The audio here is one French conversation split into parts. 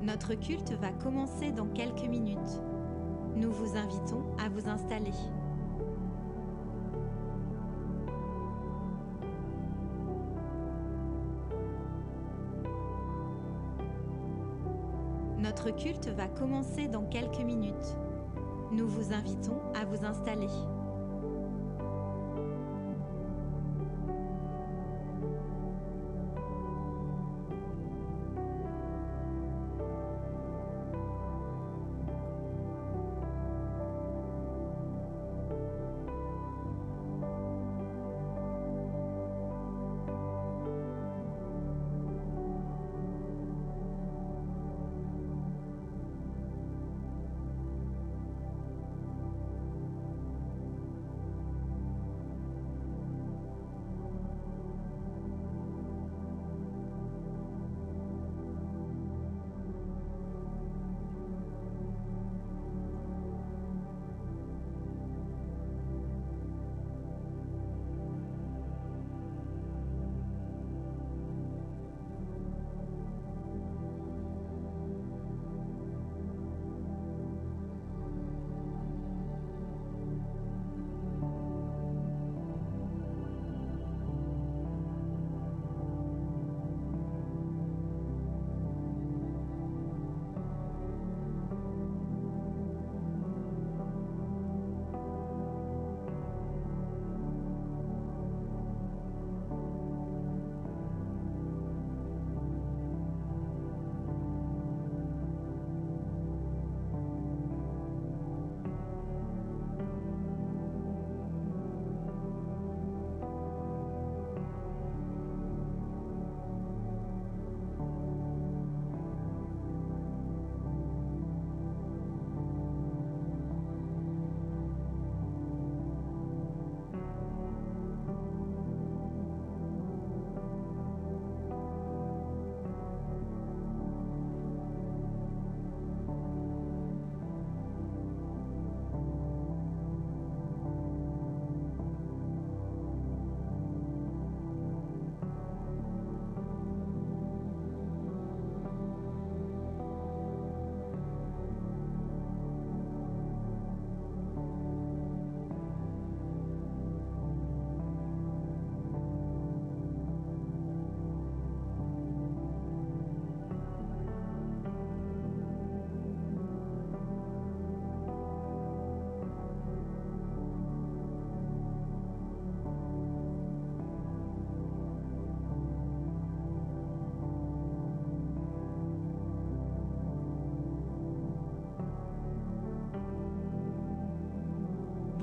Notre culte va commencer dans quelques minutes. Nous vous invitons à vous installer. Notre culte va commencer dans quelques minutes. Nous vous invitons à vous installer.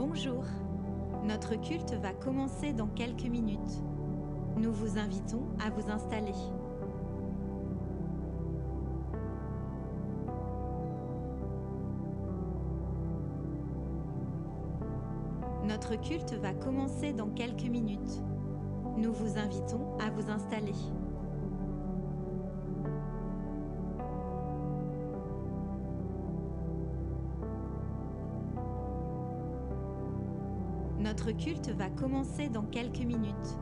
Bonjour. Notre culte va commencer dans quelques minutes. Nous vous invitons à vous installer. Notre culte va commencer dans quelques minutes. Nous vous invitons à vous installer. Notre culte va commencer dans quelques minutes.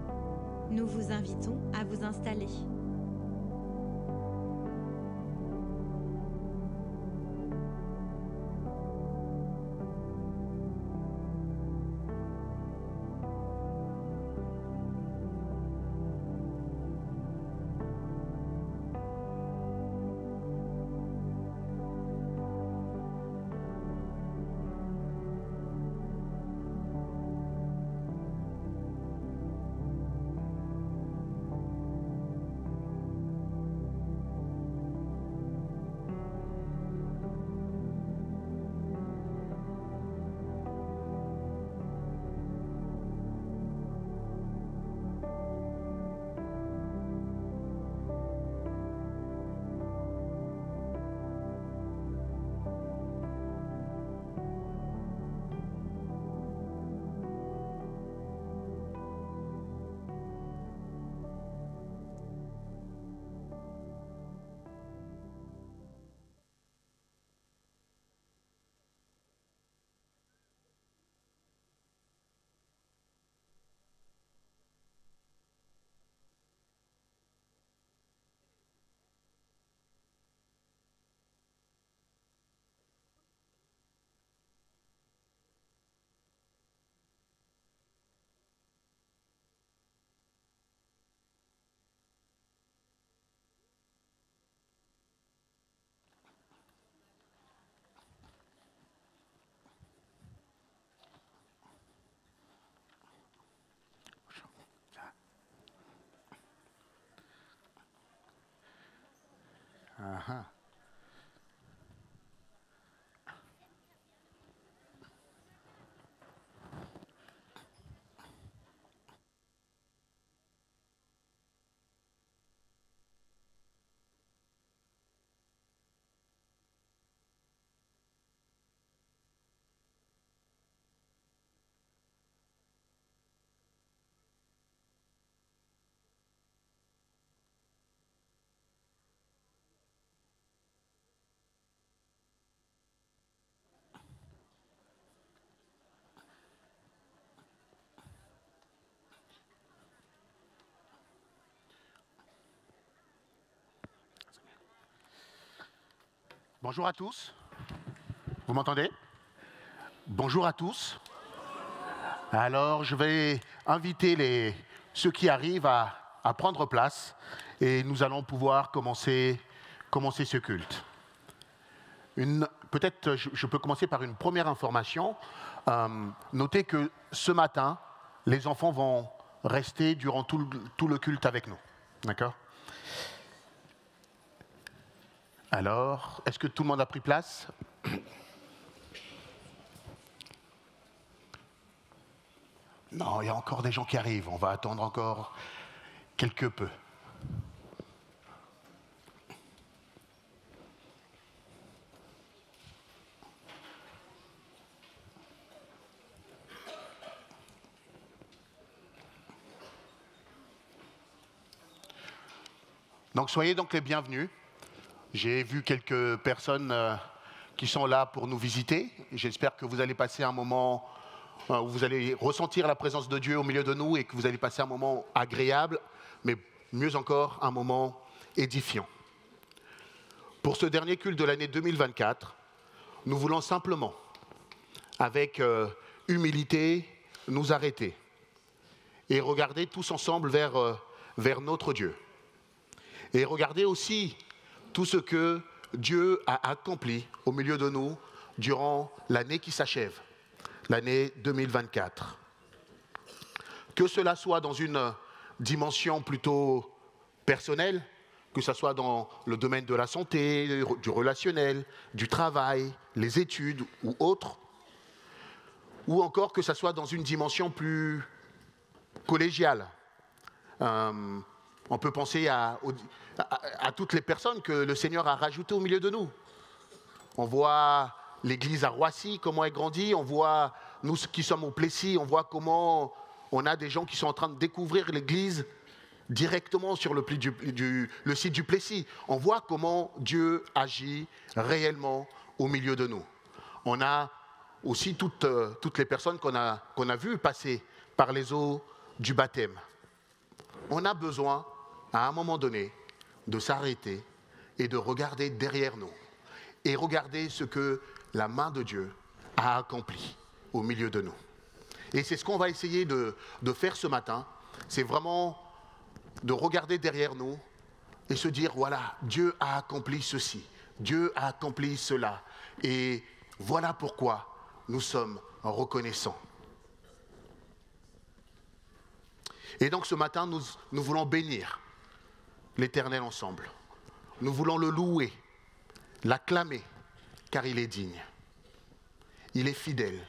Nous vous invitons à vous installer. Ah, ah. Bonjour à tous. Vous m'entendez? Bonjour à tous. Alors, je vais inviter ceux qui arrivent à prendre place et nous allons pouvoir commencer ce culte. Peut-être je peux commencer par une première information. Notez que ce matin, les enfants vont rester durant tout le culte avec nous. D'accord? Alors, est-ce que tout le monde a pris place? Non, il y a encore des gens qui arrivent. On va attendre encore quelque peu. Donc, soyez donc les bienvenus. J'ai vu quelques personnes qui sont là pour nous visiter. J'espère que vous allez passer un moment où vous allez ressentir la présence de Dieu au milieu de nous et que vous allez passer un moment agréable, mais mieux encore, un moment édifiant. Pour ce dernier culte de l'année 2024, nous voulons simplement, avec humilité, nous arrêter et regarder tous ensemble vers notre Dieu. Et regarder aussi tout ce que Dieu a accompli au milieu de nous durant l'année qui s'achève, l'année 2024. Que cela soit dans une dimension plutôt personnelle, que ce soit dans le domaine de la santé, du relationnel, du travail, les études ou autres, ou encore que ce soit dans une dimension plus collégiale. On peut penser à toutes les personnes que le Seigneur a rajoutées au milieu de nous. On voit l'église à Roissy, comment elle grandit. On voit nous qui sommes au Plessis, on voit comment on a des gens qui sont en train de découvrir l'église directement sur le site du Plessis. On voit comment Dieu agit réellement au milieu de nous. On a aussi toutes les personnes qu'on a vues passer par les eaux du baptême. On a besoin, à un moment donné, de s'arrêter et de regarder derrière nous et regarder ce que la main de Dieu a accompli au milieu de nous. Et c'est ce qu'on va essayer de faire ce matin, c'est vraiment de regarder derrière nous et se dire, voilà, Dieu a accompli ceci, Dieu a accompli cela, et voilà pourquoi nous sommes reconnaissants. Et donc ce matin, nous voulons bénir l'Éternel ensemble. Nous voulons le louer, l'acclamer, car il est digne. Il est fidèle.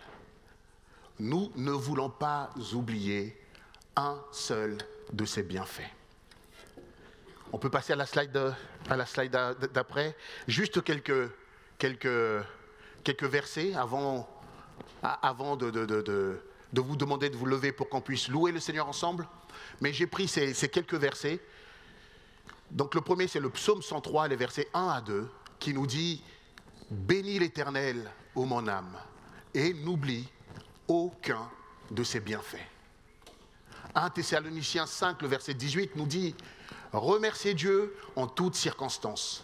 Nous ne voulons pas oublier un seul de ses bienfaits. On peut passer à la slide d'après. Juste quelques versets avant de vous demander de vous lever pour qu'on puisse louer le Seigneur ensemble. Mais j'ai pris ces quelques versets. Donc le premier, c'est le psaume 103, les versets 1 à 2, qui nous dit « Bénis l'Éternel, ô mon âme, et n'oublie aucun de ses bienfaits. » 1 Thessaloniciens 5, le verset 18 nous dit « Remerciez Dieu en toutes circonstances.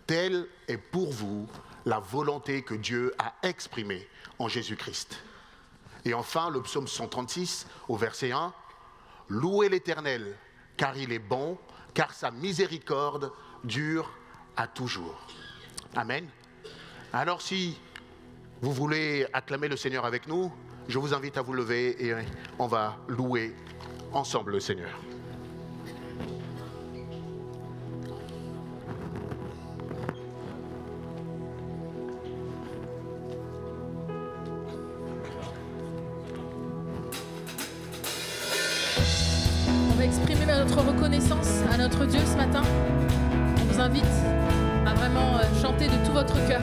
Telle est pour vous la volonté que Dieu a exprimée en Jésus-Christ. » Et enfin, le psaume 136, au verset 1, « Louez l'Éternel, car il est bon, car sa miséricorde dure à toujours. » Amen. Alors si vous voulez acclamer le Seigneur avec nous, je vous invite à vous lever et on va louer ensemble le Seigneur. exprimer notre reconnaissance à notre Dieu ce matin, on vous invite à vraiment chanter de tout votre cœur.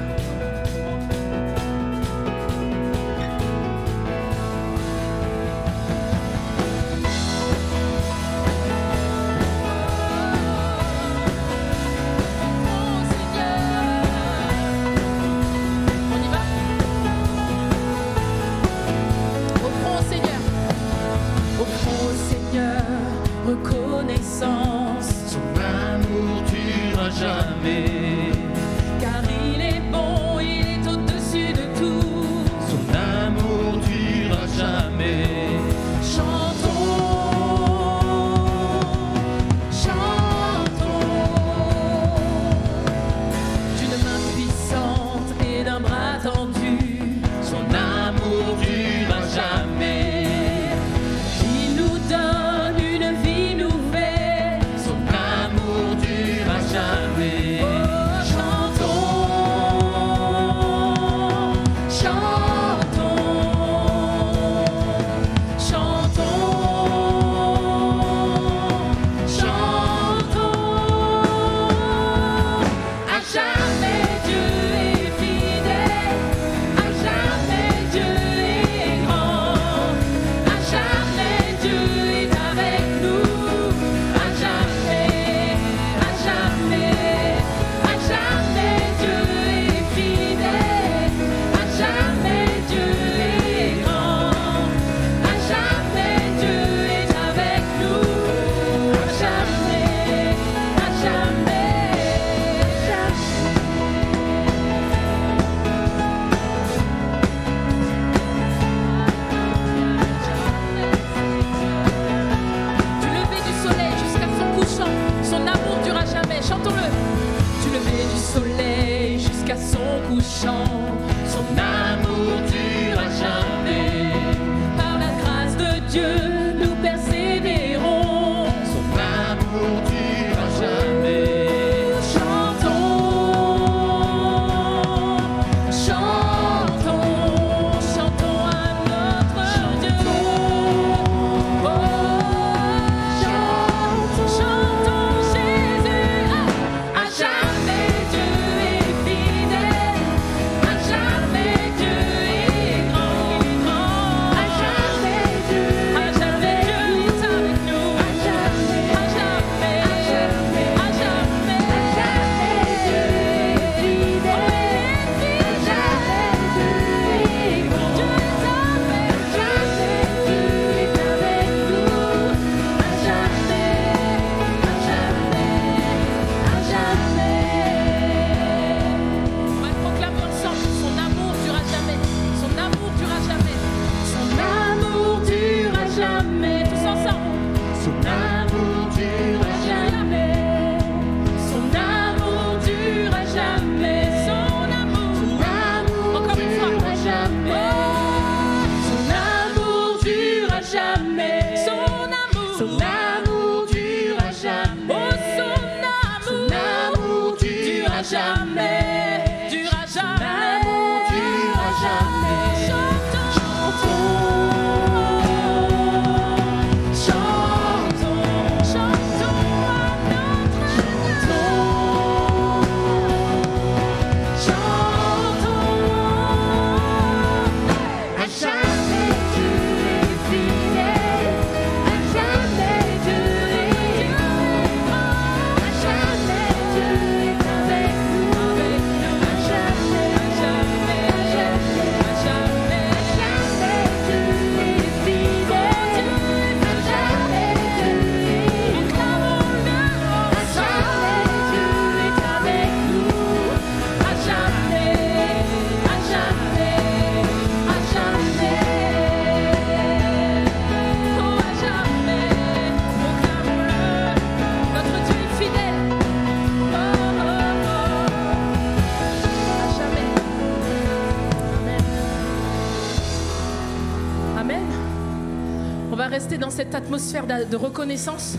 Rester dans cette atmosphère de reconnaissance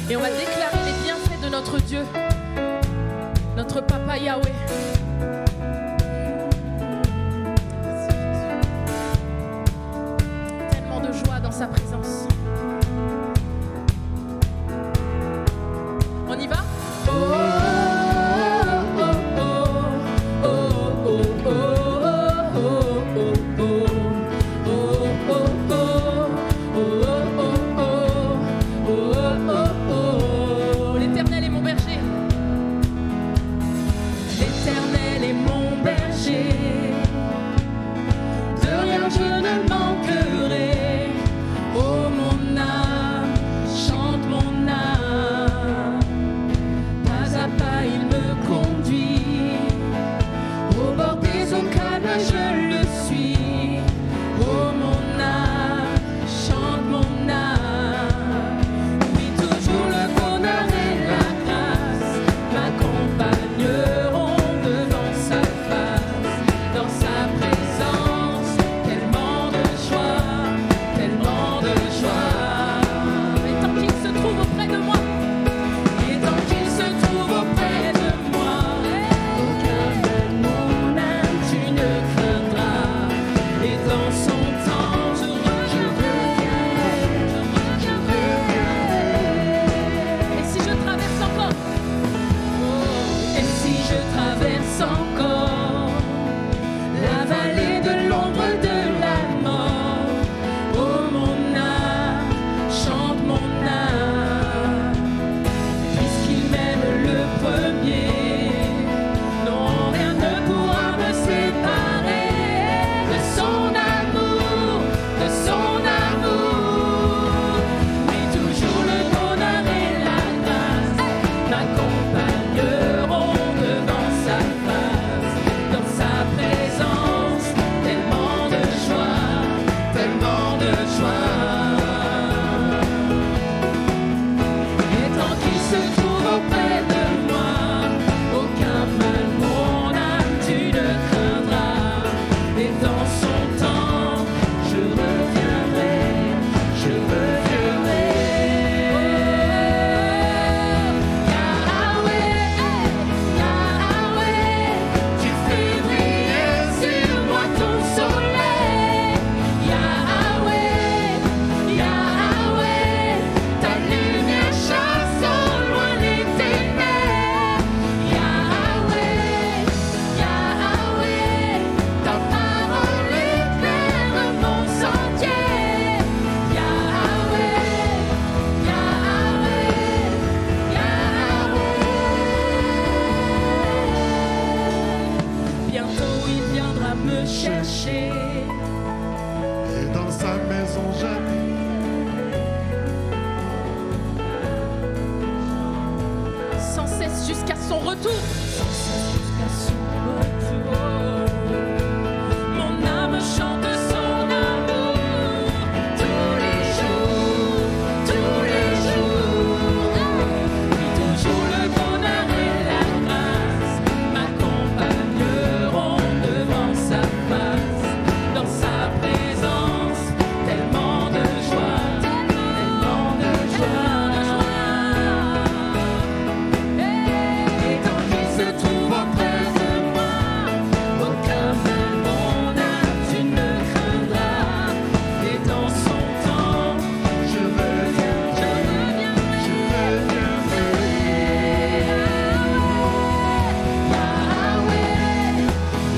et on va déclarer les bienfaits de notre Dieu, notre Papa Yahweh. Tellement de joie dans sa présence. On y va? L'Éternel est mon berger. L'Éternel est mon berger. De rien je ne manquerai. Oh mon âme, chante mon âme. Pas à pas il me conduit. Au bord des eaux calmes je le suis. Oh mon âme, chante mon âme. Oui, toujours le bonheur et la grâce m'accompagneront devant sa face. Dans sa présence, tellement de joie, tellement de joie. Et tant qu'il se trouve auprès de moi, et tant qu'il se trouve auprès de moi, aucun mal mon âme tu ne craindras. Et dans son temps, je reviendrai. Et si je traverse encore, et si je traverse encore la vallée de l'ombre de la mort, oh mon âme, chante mon âme, puisqu'il m'aime le premier, non rien ne pourra me séparer de son amour, de son amour. Mais toujours le bonheur et la grâce m'accompagneront devant sa face. Dans sa présence, tellement de joie, tellement de joie. Et tant qu'il se trouve auprès de moi, aucun mal mon âme tu ne craindras. Et dans son temps, je reviendrai, je reviendrai. Yahweh, tu fais briller sur moi ton soleil. Yahweh, ta lumière chasse au loin les ténèbres. Yahweh, ta parole éclaire mon sentier. Yahweh, bientôt il viendra me chercher. Et dans sa maison j'habite. Sans cesse jusqu'à son retour. Jusqu'à son retour. Mon âme chante son amour. Tous les jours, tous les jours. Et toujours le bonheur et la grâce m'accompagneront devant sa face. Dans sa présence, tellement de joie, tellement de joie. Et tant qu'il se trouve auprès de moi, aucun mal mon âme tu ne craindras. Et dans son temps, je reviendrai, je reviendrai.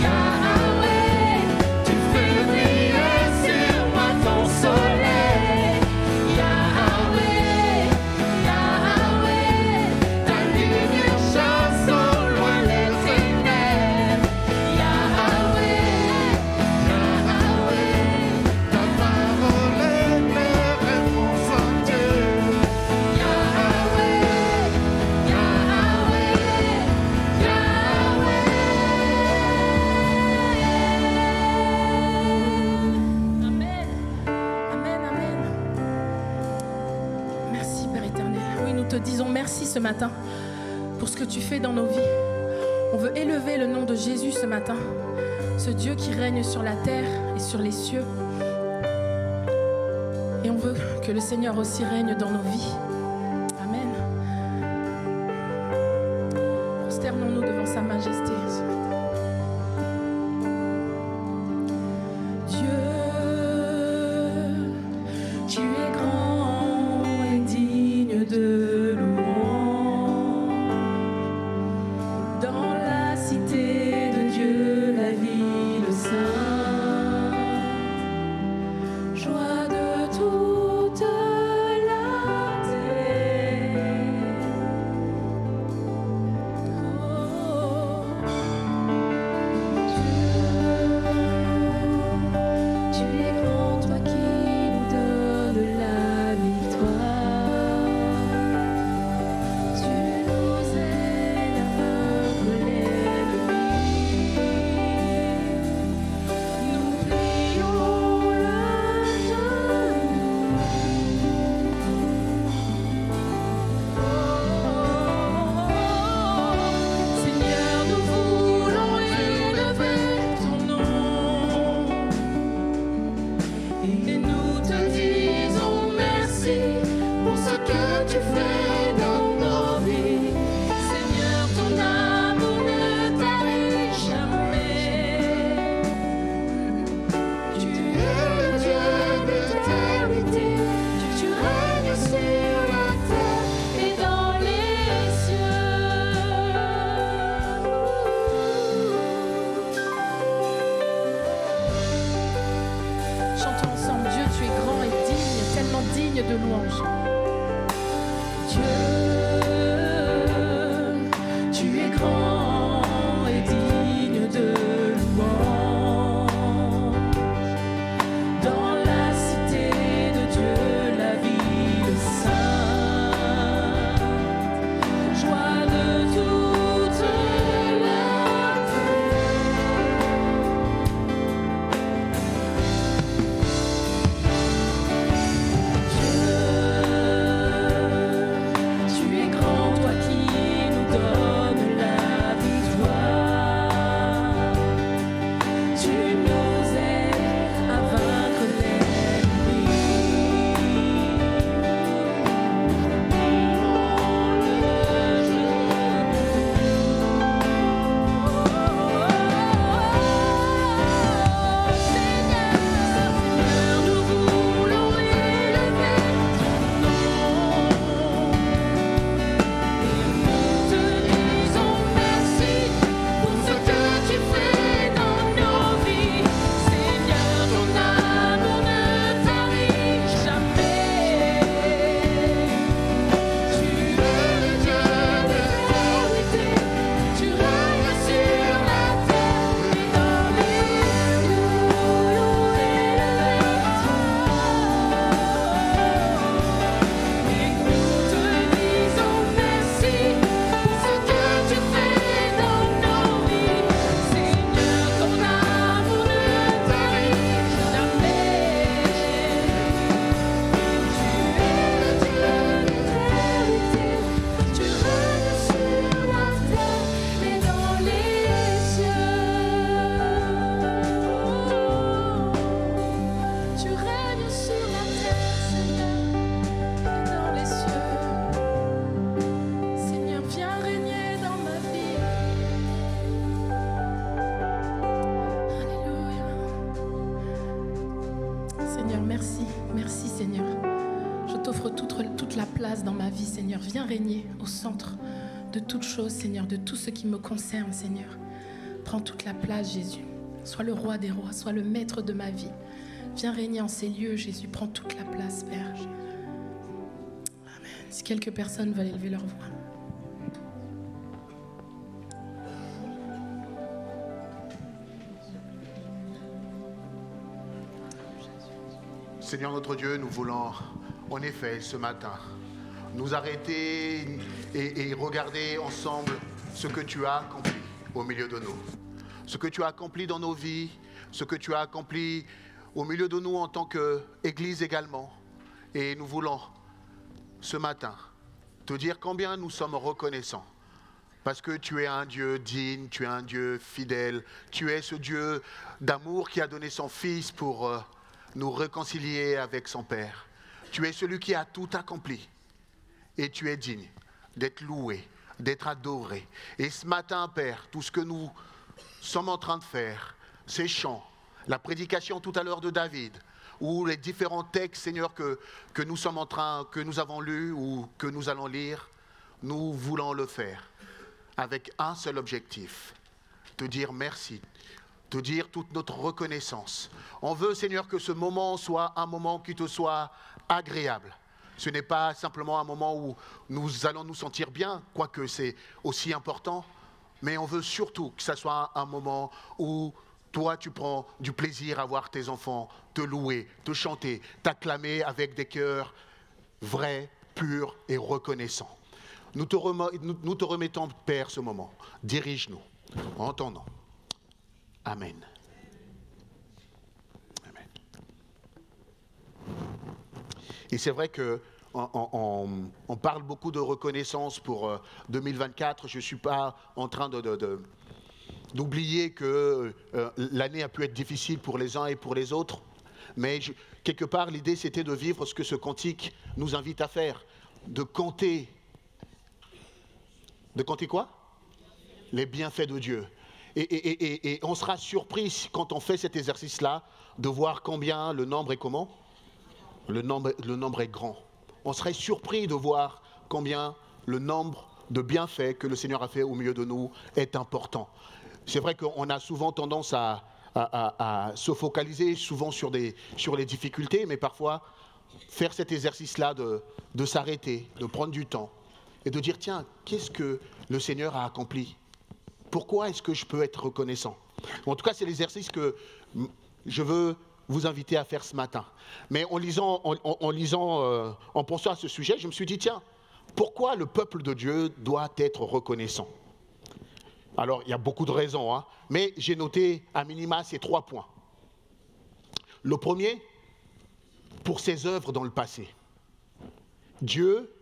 Yahweh, tu fais briller sur moi ton soleil. Yahweh, ta lumière chasse au loin les ténèbres. Yahweh, Ta parole éclaire mon sentier. Amen. Amen, amen. Merci Père éternel. Oui, nous te disons merci ce matin pour ce que tu fais dans nos vies. On veut élever le nom de Jésus ce matin, ce Dieu qui règne sur la terre et sur les cieux. Et on veut que le Seigneur aussi règne dans nos vies. Amen. Prosternons-nous devant sa majesté ce matin. Dieu, tu es grand et digne de louange. de louange. Dieu, tu es grand et digne de louange. Dans la cité de Dieu, la ville sainte, joie de toute la Dieu, tu es grand, toi qui nous donnes la victoire. Tu nous aides à vaincre l'ennemi. Seigneur, nous voulons élever ton nom. Et nous te disons merci pour ce que tu fais dans nos vies. Seigneur, ton amour ne tarit jamais. Tu es le Dieu d'éternité. Tu règnes sur la terre et dans les cieux. Et nous te disons merci pour ce que tu fais dans nos vies. Seigneur, ton amour ne tarit jamais. Tu es le Dieu d'éternité. Tu règnes sur la terre et dans les cieux. Tu règnes sur la terre, Seigneur, et dans les cieux. Seigneur, viens régner dans ma vie. Alléluia. Seigneur, merci. Merci, Seigneur. Je t'offre toute la place dans ma vie, Seigneur. Viens régner au centre de toute chose, Seigneur, de tout ce qui me concerne, Seigneur. Prends toute la place, Jésus. Sois le roi des rois, sois le maître de ma vie. Viens régner en ces lieux, Jésus. Prends toute la place, Père. Amen. Si quelques personnes veulent élever leur voix. Seigneur notre Dieu, nous voulons en effet ce matin nous arrêter et regarder ensemble ce que tu as accompli au milieu de nous. Ce que tu as accompli dans nos vies, ce que tu as accompli au milieu de nous en tant qu'Église également. Et nous voulons ce matin te dire combien nous sommes reconnaissants. Parce que tu es un Dieu digne, tu es un Dieu fidèle, tu es ce Dieu d'amour qui a donné son Fils pour nous réconcilier avec son Père. Tu es celui qui a tout accompli et tu es digne d'être loué, d'être adoré. Et ce matin, Père, tout ce que nous sommes en train de faire, ces chants, la prédication tout à l'heure de David, ou les différents textes, Seigneur, que nous avons lus ou que nous allons lire, nous voulons le faire avec un seul objectif, te dire merci, te dire toute notre reconnaissance. On veut, Seigneur, que ce moment soit un moment qui te soit agréable. Ce n'est pas simplement un moment où nous allons nous sentir bien, quoique c'est aussi important, mais on veut surtout que ce soit un moment où toi, tu prends du plaisir à voir tes enfants te louer, te chanter, t'acclamer avec des cœurs vrais, purs et reconnaissants. Nous te remettons, Père, ce moment. Dirige-nous en ton nom. Amen. Amen. Et c'est vrai qu'on parle beaucoup de reconnaissance pour 2024. Je ne suis pas en train d'oublier que l'année a pu être difficile pour les uns et pour les autres. Mais quelque part, l'idée, c'était de vivre ce que ce cantique nous invite à faire. De compter. De compter quoi? Les bienfaits de Dieu. Et on sera surpris quand on fait cet exercice-là de voir combien le nombre est comment? Le nombre est grand. On serait surpris de voir combien le nombre de bienfaits que le Seigneur a fait au milieu de nous est important. C'est vrai qu'on a souvent tendance à se focaliser souvent sur les difficultés, mais parfois faire cet exercice-là de s'arrêter, de prendre du temps et de dire, tiens, qu'est-ce que le Seigneur a accompli? Pourquoi est-ce que je peux être reconnaissant? En tout cas, c'est l'exercice que je veux vous inviter à faire ce matin. Mais en pensant à ce sujet, je me suis dit, tiens, pourquoi le peuple de Dieu doit être reconnaissant? Alors, il y a beaucoup de raisons, hein, mais j'ai noté à minima ces 3 points. Le premier, pour ses œuvres dans le passé. Dieu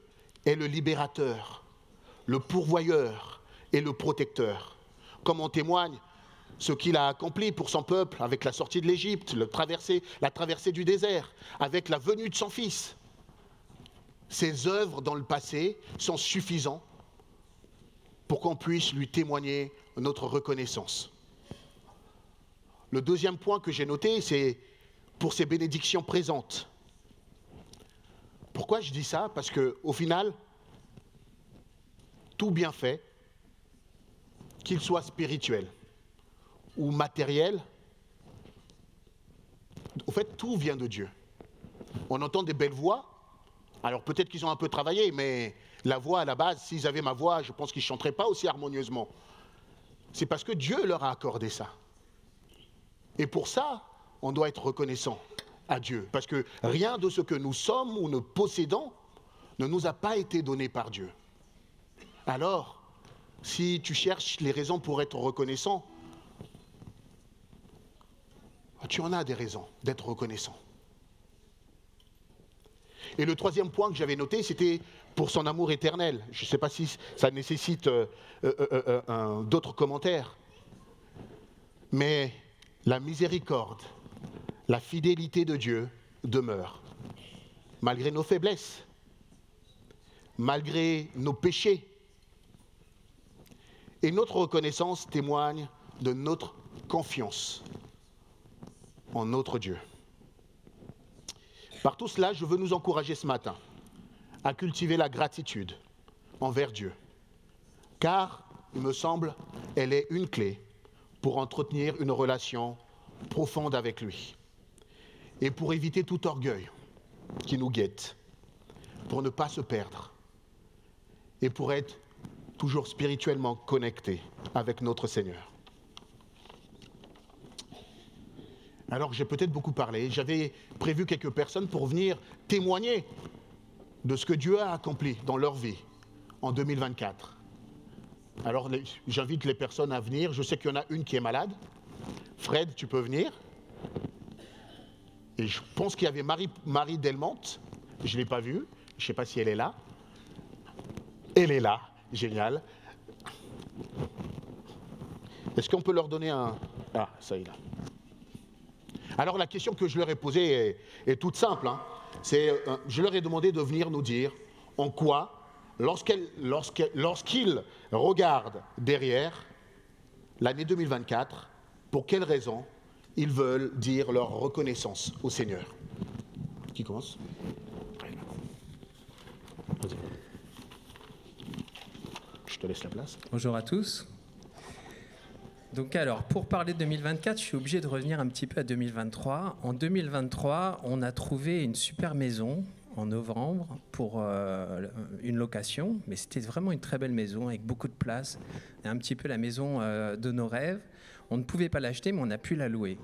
est le libérateur, le pourvoyeur et le protecteur. Comme en témoigne ce qu'il a accompli pour son peuple avec la sortie de l'Égypte, la traversée du désert, avec la venue de son fils. Ses œuvres dans le passé sont suffisantes pour qu'on puisse lui témoigner notre reconnaissance. Le deuxième point que j'ai noté, c'est pour ses bénédictions présentes. Pourquoi je dis ça? Parce qu'au final, tout bienfait, qu'il soit spirituel ou matériel, au fait, tout vient de Dieu. On entend des belles voix, alors peut-être qu'ils ont un peu travaillé, mais la voix à la base, s'ils avaient ma voix, je pense qu'ils ne chanteraient pas aussi harmonieusement. C'est parce que Dieu leur a accordé ça. Et pour ça, on doit être reconnaissant à Dieu, parce que rien de ce que nous sommes ou nous possédons ne nous a pas été donné par Dieu. Alors, si tu cherches les raisons pour être reconnaissant, tu en as des raisons d'être reconnaissant. Et le troisième point que j'avais noté, c'était pour son amour éternel. Je ne sais pas si ça nécessite d'autres commentaires, mais la miséricorde, la fidélité de Dieu demeure, malgré nos faiblesses, malgré nos péchés. Et notre reconnaissance témoigne de notre confiance en notre Dieu. Par tout cela, je veux nous encourager ce matin à cultiver la gratitude envers Dieu, car, il me semble, elle est une clé pour entretenir une relation profonde avec lui et pour éviter tout orgueil qui nous guette, pour ne pas se perdre et pour être toujours spirituellement connecté avec notre Seigneur. Alors j'ai peut-être beaucoup parlé, j'avais prévu quelques personnes pour venir témoigner de ce que Dieu a accompli dans leur vie en 2024. Alors j'invite les personnes à venir, je sais qu'il y en a une qui est malade. Fred, tu peux venir. Et je pense qu'il y avait Marie Delmont, je ne l'ai pas vue, je ne sais pas si elle est là. Elle est là, génial. Est-ce qu'on peut leur donner un... Ah, ça y est là. Alors la question que je leur ai posée est toute simple. Hein. Je leur ai demandé de venir nous dire en quoi, lorsqu'ils regardent derrière l'année 2024, pour quelles raisons ils veulent dire leur reconnaissance au Seigneur. Qui commence? Vas-y. Je te laisse la place. Bonjour à tous. Donc alors, pour parler de 2024, je suis obligé de revenir un petit peu à 2023. En 2023, on a trouvé une super maison en novembre pour une location, mais c'était vraiment une très belle maison avec beaucoup de place, un petit peu la maison de nos rêves. On ne pouvait pas l'acheter, mais on a pu la louer.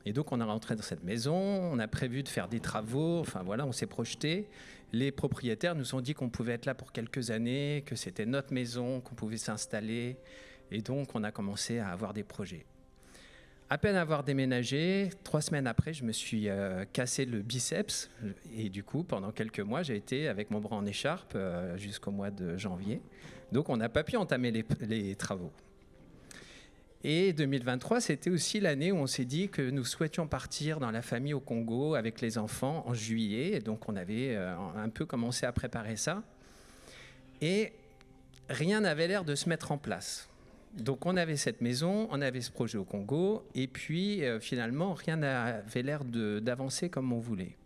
Et donc, on est rentré dans cette maison, on a prévu de faire des travaux, enfin voilà, on s'est projeté. Les propriétaires nous ont dit qu'on pouvait être là pour quelques années, que c'était notre maison, qu'on pouvait s'installer. Et donc, on a commencé à avoir des projets. À peine avoir déménagé, 3 semaines après, je me suis cassé le biceps. Et du coup, pendant quelques mois, j'ai été avec mon bras en écharpe jusqu'au mois de janvier. Donc, on n'a pas pu entamer les travaux. Et 2023, c'était aussi l'année où on s'est dit que nous souhaitions partir dans la famille au Congo avec les enfants en juillet. Et donc, on avait un peu commencé à préparer ça. Et rien n'avait l'air de se mettre en place. Donc on avait cette maison, on avait ce projet au Congo, et puis finalement, rien n'avait l'air d'avancer comme on voulait.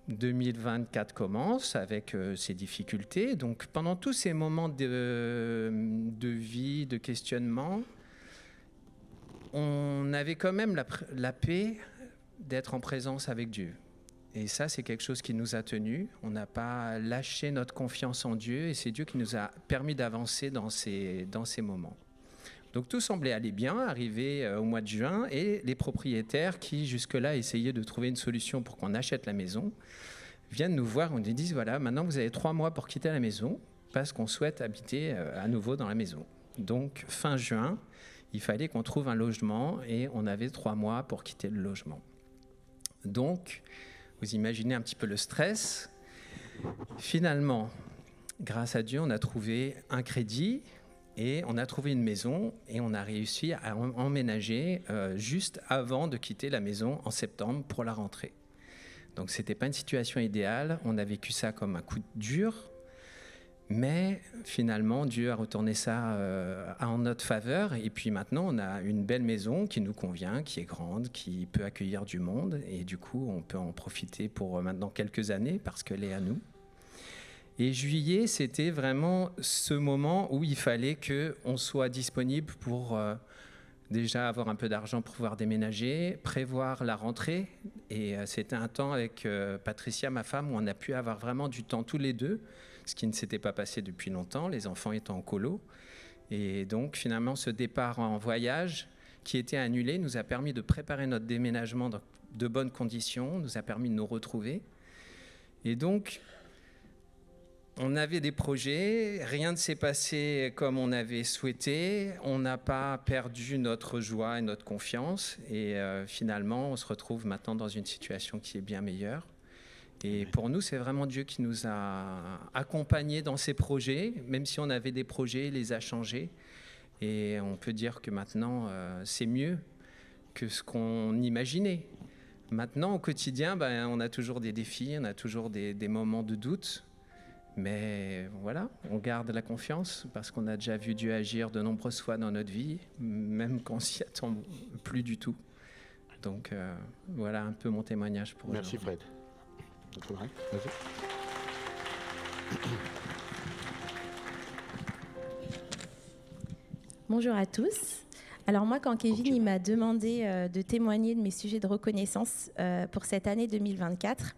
2024 commence avec ses difficultés. Donc pendant tous ces moments de vie, de questionnement, on avait quand même la paix d'être en présence avec Dieu. Et ça, c'est quelque chose qui nous a tenus. On n'a pas lâché notre confiance en Dieu et c'est Dieu qui nous a permis d'avancer dans ces moments. Donc tout semblait aller bien, arrivé au mois de juin, et les propriétaires qui jusque-là essayaient de trouver une solution pour qu'on achète la maison, viennent nous voir, on nous dit voilà, maintenant vous avez 3 mois pour quitter la maison parce qu'on souhaite habiter à nouveau dans la maison. Donc fin juin, il fallait qu'on trouve un logement et on avait 3 mois pour quitter le logement. Donc, vous imaginez un petit peu le stress. Finalement, grâce à Dieu, on a trouvé un crédit et on a trouvé une maison et on a réussi à emménager juste avant de quitter la maison en septembre pour la rentrée. Donc, ce n'était pas une situation idéale. On a vécu ça comme un coup dur. Mais finalement, Dieu a retourné ça en notre faveur. Et puis maintenant, on a une belle maison qui nous convient, qui est grande, qui peut accueillir du monde. Et du coup, on peut en profiter pour maintenant quelques années parce qu'elle est à nous. Et juillet, c'était vraiment ce moment où il fallait qu'on soit disponible pour déjà avoir un peu d'argent pour pouvoir déménager, prévoir la rentrée. Et c'était un temps avec Patricia, ma femme, où on a pu avoir vraiment du temps tous les deux, ce qui ne s'était pas passé depuis longtemps, les enfants étant en colo. Et donc, finalement, ce départ en voyage qui était annulé nous a permis de préparer notre déménagement dans de bonnes conditions, nous a permis de nous retrouver. Et donc, on avait des projets, rien ne s'est passé comme on avait souhaité, on n'a pas perdu notre joie et notre confiance. Et finalement, on se retrouve maintenant dans une situation qui est bien meilleure. Et pour nous, c'est vraiment Dieu qui nous a accompagnés dans ces projets, même si on avait des projets, il les a changés. Et on peut dire que maintenant, c'est mieux que ce qu'on imaginait. Maintenant, au quotidien, on a toujours des défis, on a toujours des moments de doute. Mais voilà, on garde la confiance parce qu'on a déjà vu Dieu agir de nombreuses fois dans notre vie, même quand on s'y attend plus du tout. Donc voilà un peu mon témoignage pour Merci aujourd'hui. Fred. Notre mari, vas-y. Bonjour à tous. Alors moi, quand Kevin il m'a demandé de témoigner de mes sujets de reconnaissance pour cette année 2024,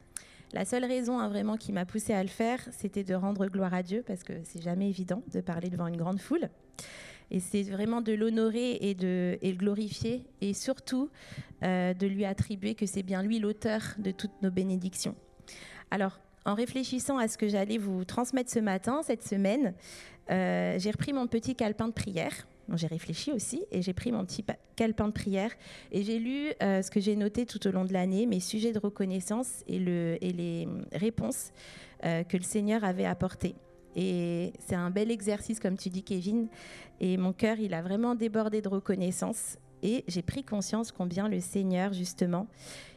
la seule raison vraiment qui m'a poussée à le faire, c'était de rendre gloire à Dieu, parce que c'est jamais évident de parler devant une grande foule. Et c'est vraiment de l'honorer et de le glorifier, et surtout de lui attribuer que c'est bien lui l'auteur de toutes nos bénédictions. Alors, en réfléchissant à ce que j'allais vous transmettre ce matin, cette semaine, j'ai repris mon petit calepin de prière. Donc, j'ai réfléchi aussi et j'ai pris mon petit calepin de prière et j'ai lu ce que j'ai noté tout au long de l'année, mes sujets de reconnaissance et les réponses que le Seigneur avait apportées. Et c'est un bel exercice, comme tu dis, Kevin. Et mon cœur, il a vraiment débordé de reconnaissance. Et j'ai pris conscience combien le Seigneur, justement,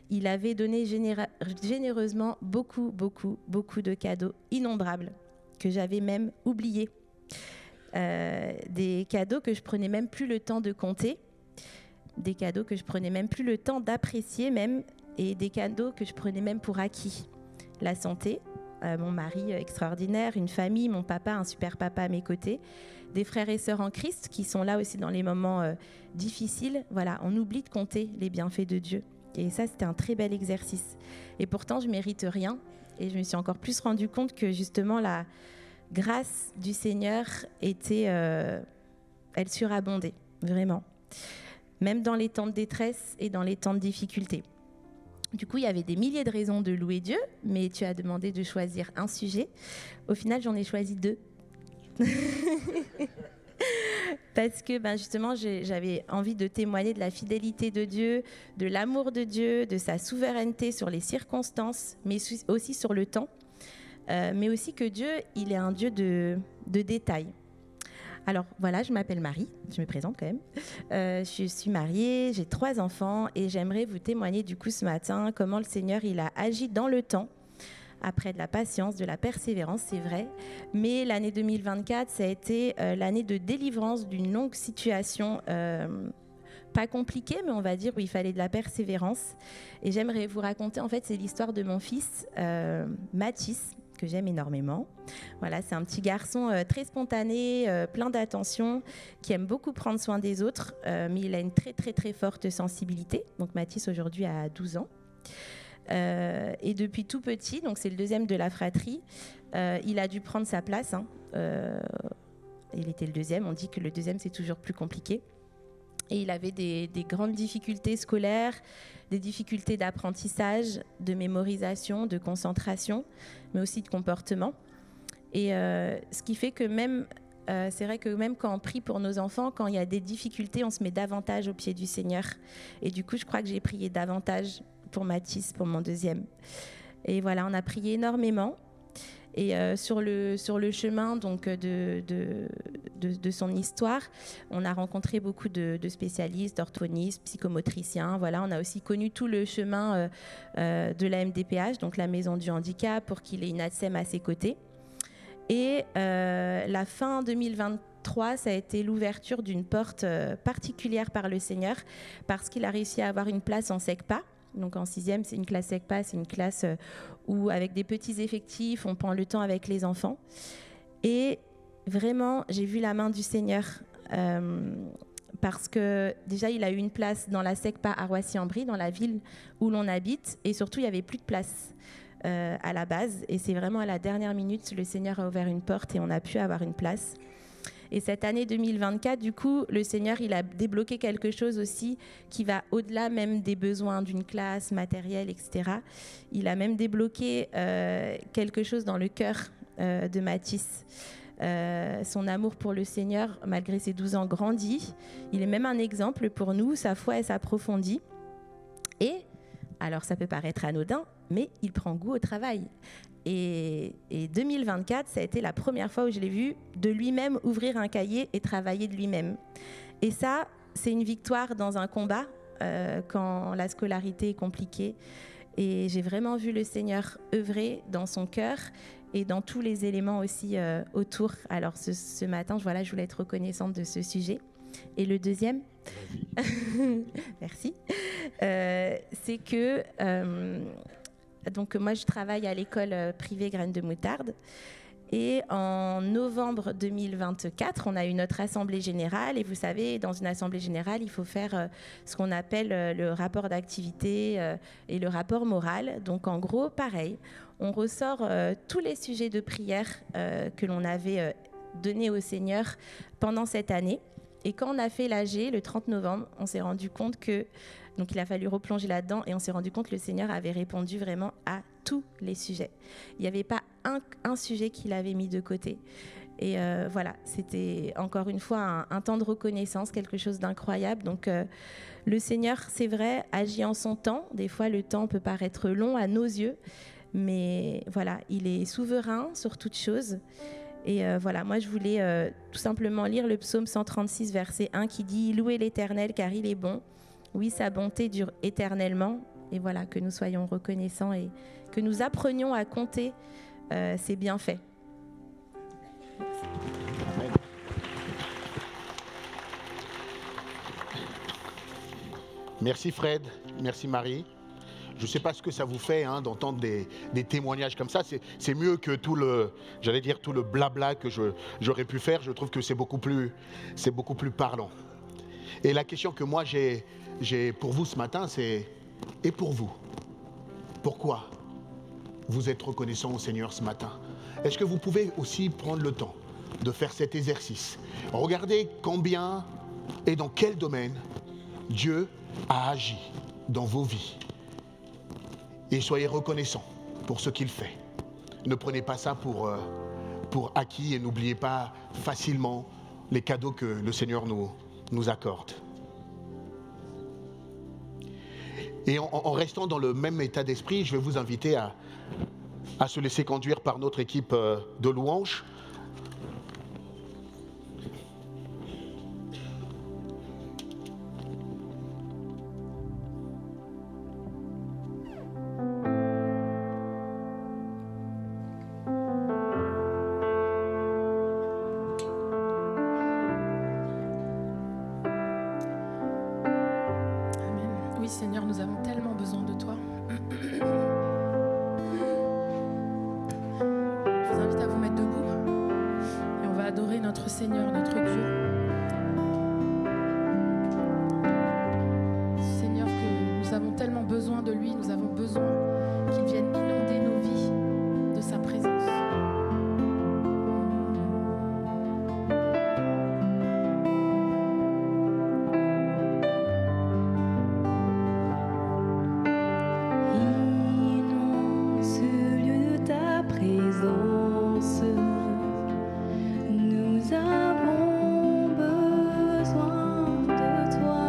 il avait donné généreusement beaucoup de cadeaux innombrables que j'avais même oubliés. Des cadeaux que je prenais même plus le temps de compter, des cadeaux que je prenais même plus le temps d'apprécier même, et des cadeaux que je prenais même pour acquis. La santé, mon mari extraordinaire, une famille, mon papa, un super papa à mes côtés, des frères et sœurs en Christ qui sont là aussi dans les moments difficiles. Voilà, on oublie de compter les bienfaits de Dieu. Et ça, c'était un très bel exercice. Et pourtant, je ne mérite rien. Et je me suis encore plus rendu compte que justement, la grâce du Seigneur elle surabondait, vraiment. Même dans les temps de détresse et dans les temps de difficulté. Du coup, il y avait des milliers de raisons de louer Dieu, mais tu as demandé de choisir un sujet. Au final, j'en ai choisi 2. Parce que justement, j'avais envie de témoigner de la fidélité de Dieu, de l'amour de Dieu, de sa souveraineté sur les circonstances, mais aussi sur le temps. Mais aussi que Dieu, il est un Dieu de détails. Alors voilà, je m'appelle Marie, je me présente quand même. Je suis mariée, j'ai 3 enfants et j'aimerais vous témoigner du coup ce matin comment le Seigneur il a agi dans le temps, après de la patience, de la persévérance, c'est vrai. Mais l'année 2024, ça a été l'année de délivrance d'une longue situation pas compliquée, mais on va dire où il fallait de la persévérance. Et j'aimerais vous raconter, en fait, c'est l'histoire de mon fils, Mathis, que j'aime énormément. Voilà, c'est un petit garçon très spontané, plein d'attention, qui aime beaucoup prendre soin des autres, mais il a une très forte sensibilité. Donc Mathis aujourd'hui a 12 ans. Et depuis tout petit, donc c'est le deuxième de la fratrie, il a dû prendre sa place. Il était le deuxième. On dit que le deuxième, c'est toujours plus compliqué. Et il avait des grandes difficultés scolaires, des difficultés d'apprentissage, de mémorisation, de concentration, mais aussi de comportement. Et ce qui fait que même, c'est vrai que même quand on prie pour nos enfants, quand il y a des difficultés, on se met davantage au pied du Seigneur. Et du coup, je crois que j'ai prié davantage pour Mathis, pour mon deuxième. Et voilà, on a prié énormément. Et sur le chemin donc, de son histoire, on a rencontré beaucoup de spécialistes, d'orthophonistes, psychomotriciens. Voilà, on a aussi connu tout le chemin de la MDPH, donc la Maison du Handicap, pour qu'il ait une ATSEM à ses côtés. Et la fin 2023, ça a été l'ouverture d'une porte particulière par le Seigneur, parce qu'il a réussi à avoir une place en SECPA. Donc en 6e, c'est une classe SECPA, c'est une classe où avec des petits effectifs, on prend le temps avec les enfants. Et vraiment, j'ai vu la main du Seigneur parce que déjà, il a eu une place dans la SECPA à Roissy-en-Brie, dans la ville où l'on habite. Et surtout, il n'y avait plus de place à la base. Et c'est vraiment à la dernière minute, le Seigneur a ouvert une porte et on a pu avoir une place. Et cette année 2024, du coup, le Seigneur, il a débloqué quelque chose aussi qui va au-delà même des besoins d'une classe, matériel, etc. Il a même débloqué quelque chose dans le cœur de Mathis. Son amour pour le Seigneur, malgré ses 12 ans, grandit. Il est même un exemple pour nous. Sa foi, elle s'approfondit. Et, alors ça peut paraître anodin, mais il prend goût au travail. Et 2024, ça a été la première fois où je l'ai vu de lui-même ouvrir un cahier et travailler de lui-même. Et ça, c'est une victoire dans un combat quand la scolarité est compliquée. Et j'ai vraiment vu le Seigneur œuvrer dans son cœur et dans tous les éléments aussi autour. Alors ce matin, voilà, je voulais être reconnaissante de ce sujet. Et le deuxième, merci, c'est que... donc moi, je travaille à l'école privée Graines de Moutarde. Et en novembre 2024, on a eu notre assemblée générale. Et vous savez, dans une assemblée générale, il faut faire ce qu'on appelle le rapport d'activité et le rapport moral. Donc en gros, pareil, on ressort tous les sujets de prière que l'on avait donnés au Seigneur pendant cette année. Et quand on a fait l'AG, le 30 novembre, on s'est rendu compte que... Donc il a fallu replonger là-dedans et on s'est rendu compte que le Seigneur avait répondu vraiment à tous les sujets. Il n'y avait pas un sujet qu'il avait mis de côté. Et voilà, c'était encore une fois un temps de reconnaissance, quelque chose d'incroyable. Donc le Seigneur, c'est vrai, agit en son temps. Des fois, le temps peut paraître long à nos yeux. Mais voilà, il est souverain sur toute chose. Et voilà, moi je voulais tout simplement lire le psaume 136, verset 1 qui dit « Louez l'Éternel car il est bon. Oui, sa bonté dure éternellement. » Et voilà, que nous soyons reconnaissants et que nous apprenions à compter ses bienfaits. Amen. Merci Fred, merci Marie. Je ne sais pas ce que ça vous fait d'entendre des témoignages comme ça. C'est mieux que tout le blabla que j'aurais pu faire. Je trouve que c'est beaucoup plus parlant. Et la question que moi j'ai pour vous ce matin, c'est « Et pour vous, pourquoi vous êtes reconnaissant au Seigneur ce matin ?» Est-ce que vous pouvez aussi prendre le temps de faire cet exercice? Regardez combien et dans quel domaine Dieu a agi dans vos vies. Et soyez reconnaissants pour ce qu'il fait. Ne prenez pas ça pour acquis et n'oubliez pas facilement les cadeaux que le Seigneur nous accorde. Et en restant dans le même état d'esprit, je vais vous inviter à se laisser conduire par notre équipe de louanges. Oui, Seigneur, nous avons tellement besoin de toi. Je vous invite à vous mettre debout et on va adorer notre Seigneur, notre Dieu. Seigneur, que nous avons tellement besoin besoin de lui, nous avons besoin qu'il vienne inonder nos vies de sa présence. Inonde ce lieu de ta présence, nous avons besoin de toi.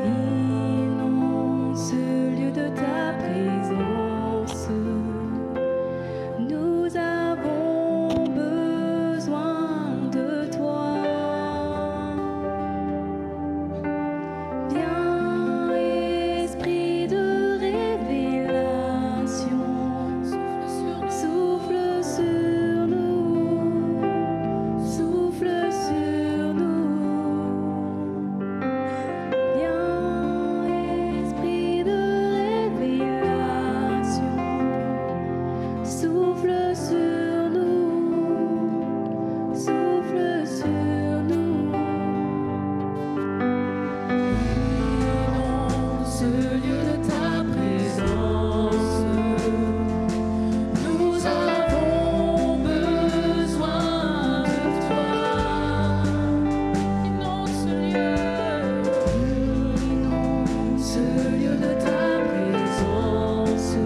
Inonde ce lieu de ta présence, nous avons besoin de toi. Viens, esprit de révélation, souffle sur nous, souffle sur nous. Viens, esprit de révélation, souffle sur nous, souffle sur nous. Inonde ce lieu de ta présence, nous avons besoin de toi. Inonde ce lieu de ta présence,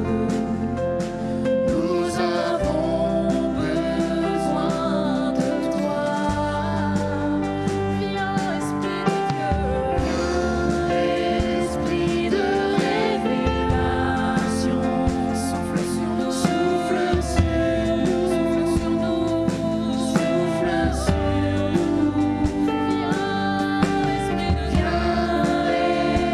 nous avons besoin de toi. Viens, Esprit de révélation, souffle sur nous, souffle sur nous, souffle sur nous. Viens,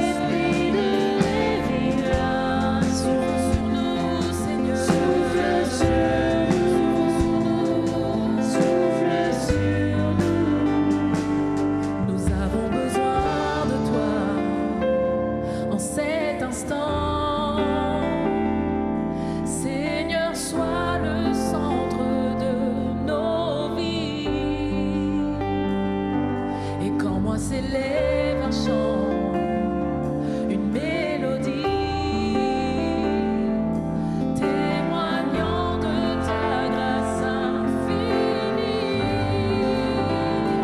Esprit de révélation, sur nous, Seigneur, souffle sur nous, souffle sur nous. Nous avons besoin de toi en cet instant. Seigneur, sois le centre de nos vies. Et quand moi s'élève un chant, une mélodie, témoignant de ta grâce infinie.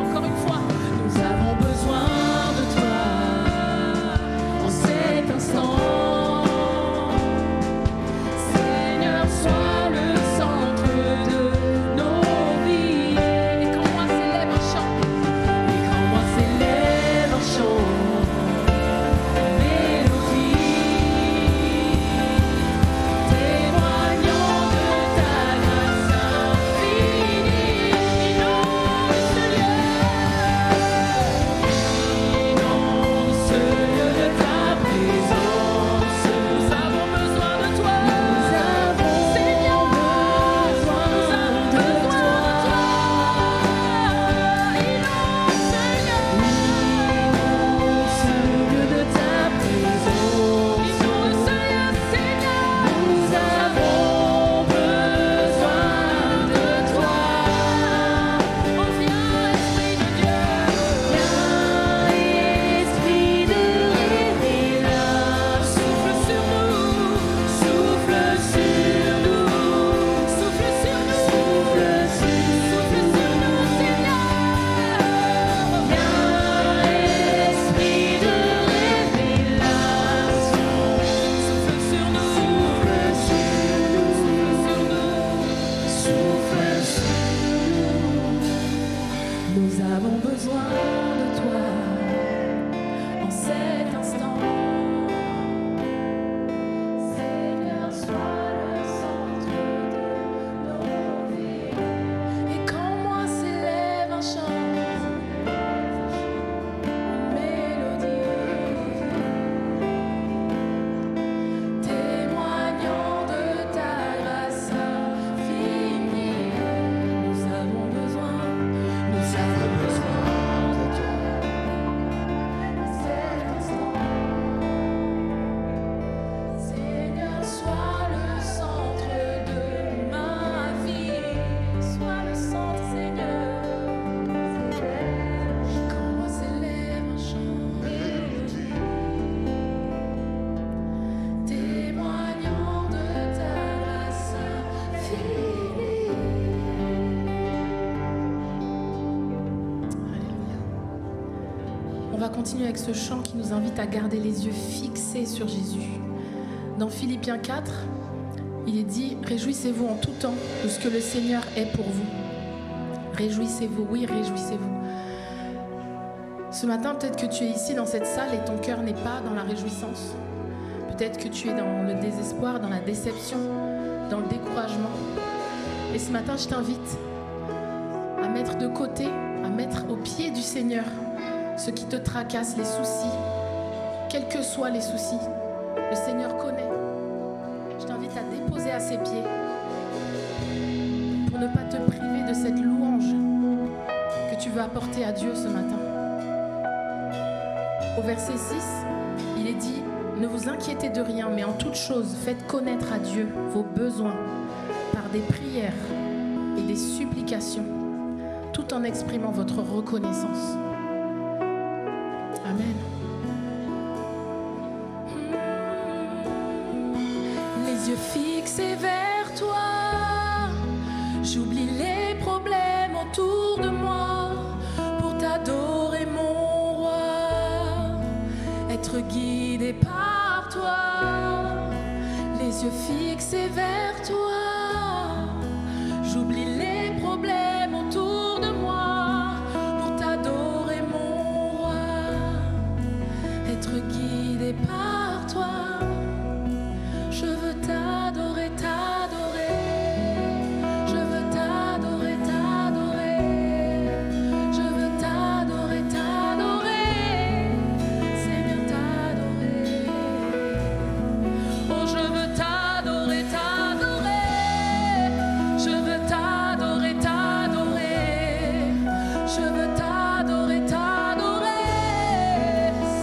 Encore une fois, nous avons besoin de toi en cet instant. Seigneur, sois le centre de nos vies. Et quand moi s'élève un chant, Nous avons besoin de toi. va continuer avec ce chant qui nous invite à garder les yeux fixés sur Jésus. Dans Philippiens 4, il est dit « Réjouissez-vous en tout temps de ce que le Seigneur est pour vous. » Réjouissez-vous, oui, réjouissez-vous. Ce matin, peut-être que tu es ici dans cette salle et ton cœur n'est pas dans la réjouissance. Peut-être que tu es dans le désespoir, dans la déception, dans le découragement. Et ce matin, je t'invite à mettre de côté, à mettre au pied du Seigneur ce qui te tracasse, les soucis, quels que soient les soucis. Le Seigneur connaît. Je t'invite à déposer à ses pieds pour ne pas te priver de cette louange que tu veux apporter à Dieu ce matin. Au verset 6, il est dit « Ne vous inquiétez de rien, mais en toute chose, faites connaître à Dieu vos besoins par des prières et des supplications, tout en exprimant votre reconnaissance. » Amen. Les yeux fixés vers toi, j'oublie les problèmes autour de moi pour t'adorer mon roi, être guidé par toi. Les yeux fixés vers toi, j'oublie les problèmes autour de moi pour t'adorer mon roi, être guidé par toi. Je veux t'adorer, t'adorer. Je veux t'adorer, t'adorer. Je veux t'adorer, t'adorer. Seigneur, t'adorer. Oh, je veux t'adorer, t'adorer. Je veux t'adorer, t'adorer. Je veux t'adorer, t'adorer.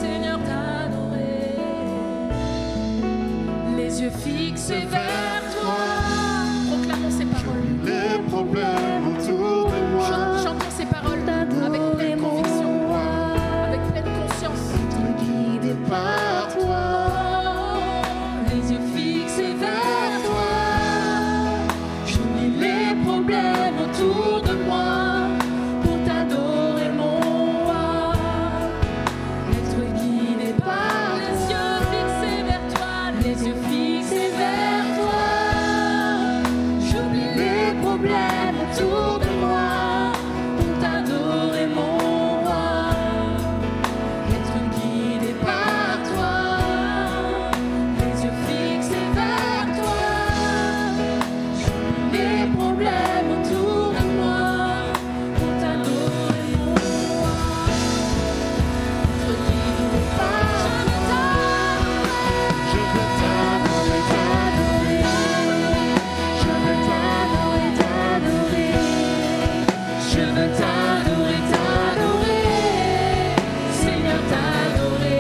Seigneur, t'adorer. Les yeux fixés vers toi. Proclamons ces paroles. Les problèmes autour de moi. Chantons ces paroles avec pleine conviction, avec pleine conscience. Guidé par toi. Les yeux fixés vers toi. J'oublie les problèmes autour de moi pour t'adorer mon roi. Être guidé par les yeux fixés vers toi. Les yeux fixés vers toi. J'oublie les problèmes autour de moi pour t'adorer mon roi. Être guidé par toi. Les yeux fixés vers toi. J'oublie les problèmes autour de moi pour t'adorer mon roi. Être guidé par toi. Je veux t'adorer, t'adorer. Je veux t'adorer, t'adorer. Je veux t'adorer, t'adorer. Seigneur, t'adorer.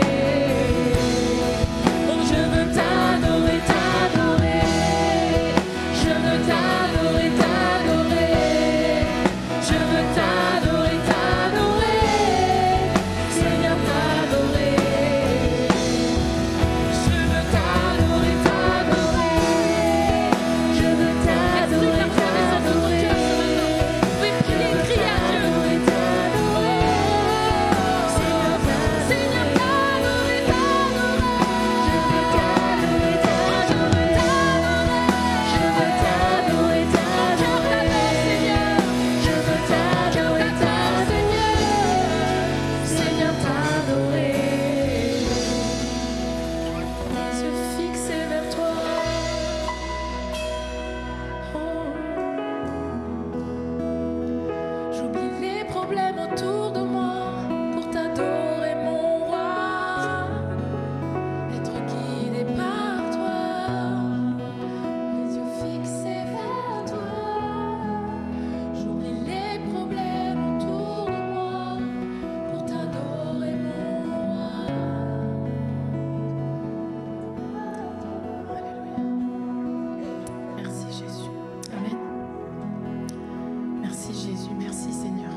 Oh, je veux t'adorer, t'adorer. Je veux t'adorer, t'adorer. Je veux t'adorer, t'adorer. Seigneur, t'adorer. Je veux t'adorer, t'adorer. Je veux t'adorer, t'adorer. Oui, criez à Dieu. Seigneur, t'adorer, t'adorer. Je veux t'adorer, t'adorer. Je veux t'adorer, t'adorer. Je veux t'adorer, t'adorer. Seigneur, t'adorer. Se fixer vers toi. J'oublie les problèmes autour de moi pour t'adorer mon roi. Être guidé par toi. Les yeux fixés vers toi. J'oublie les problèmes autour de moi pour t'adorer mon roi. Alléluia. Merci Jésus. Amen. Merci Jésus. Merci Seigneur.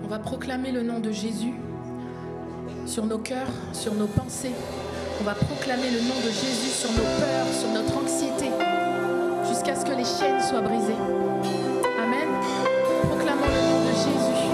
On va proclamer le nom de Jésus sur nos cœurs, sur nos pensées. On va proclamer le nom de Jésus sur nos peurs, sur notre anxiété, jusqu'à ce que les chaînes soient brisées. Amen. Proclamons le nom de Jésus.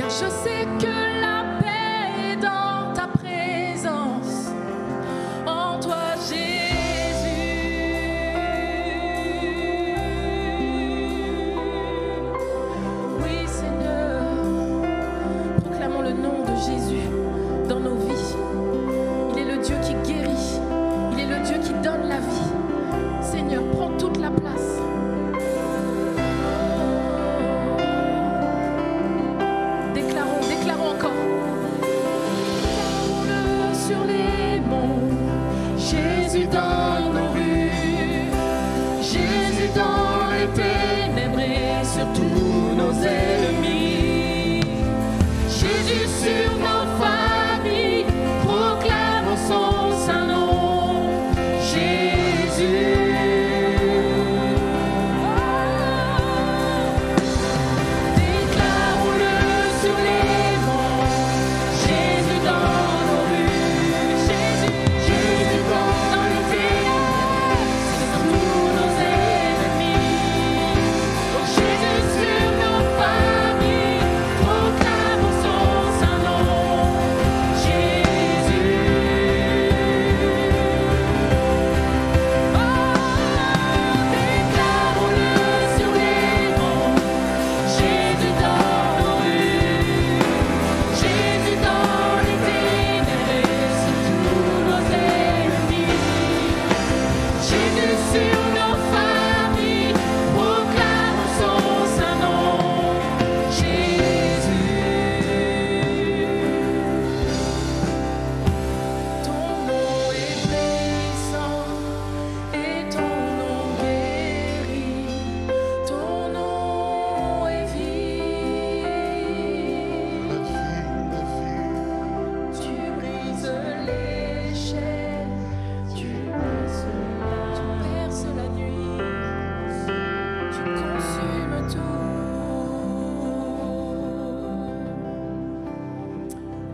car je sais que la paix est dans ta présence, en toi Jésus. Oui Seigneur, proclamons le nom de Jésus dans nos vies. Il est le Dieu qui guérit, il est le Dieu qui donne la vie. Seigneur, prends toute la place. Déclarons encore. Déclarons-le sur les monts, Jésus dans nos rues, Jésus dans les ténèbres et sur tous nos ennemis, Jésus sur nos familles, proclamons son saint nom, Jésus.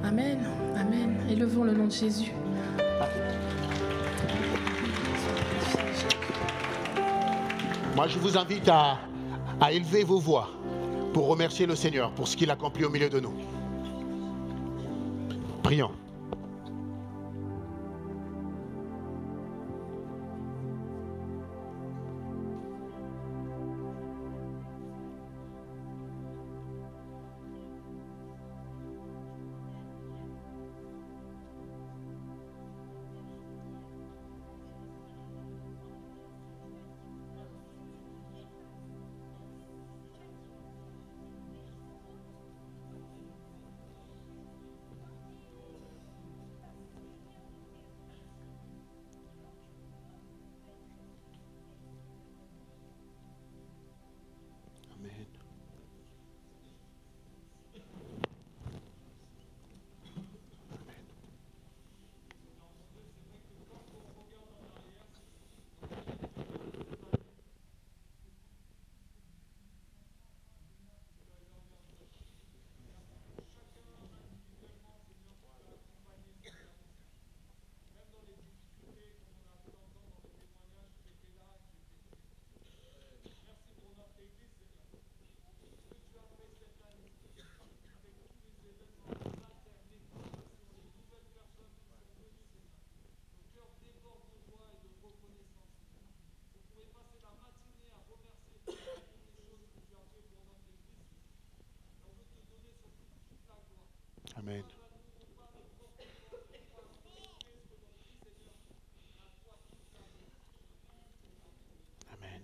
Amen, amen. Élevons le nom de Jésus. Moi, je vous invite à élever vos voix pour remercier le Seigneur pour ce qu'il accomplit au milieu de nous. Prions. Amen. Amen.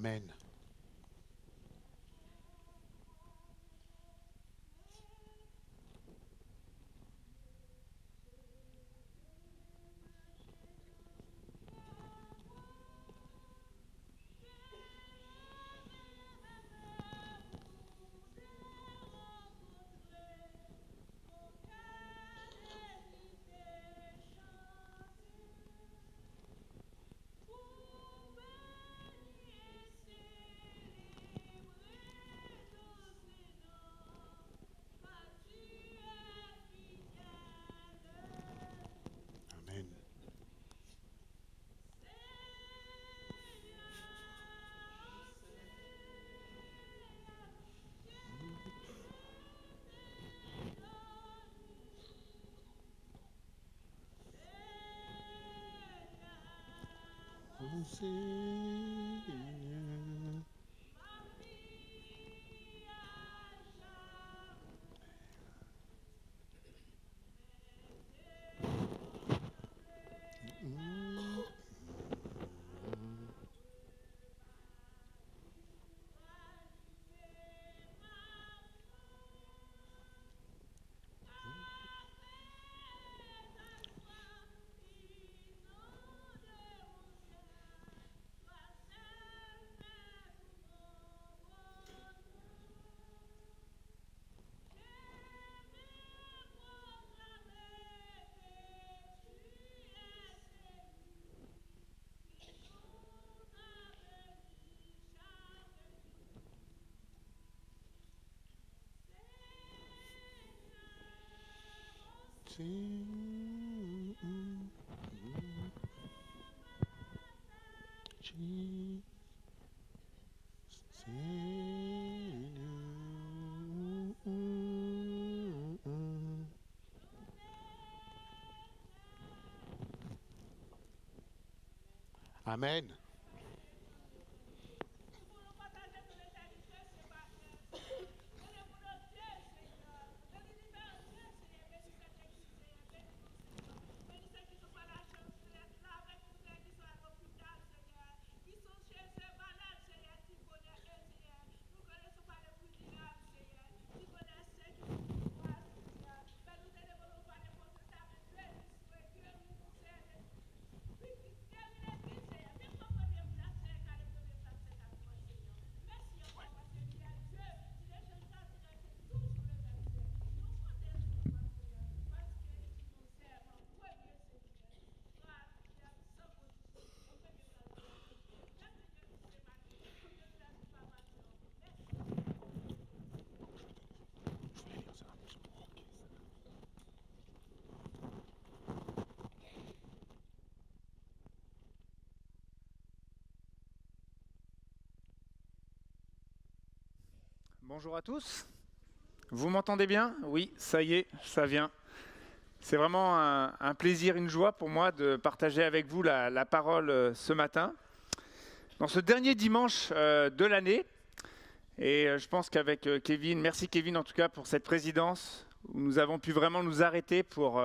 Amen. Amen. Oh Seigneur. Amen. Bonjour à tous. Vous m'entendez bien? Oui, ça y est, ça vient. C'est vraiment un plaisir, une joie pour moi de partager avec vous la parole ce matin. Dans ce dernier dimanche de l'année, et je pense qu'avec Kevin, merci Kevin en tout cas pour cette présidence, où nous avons pu vraiment nous arrêter pour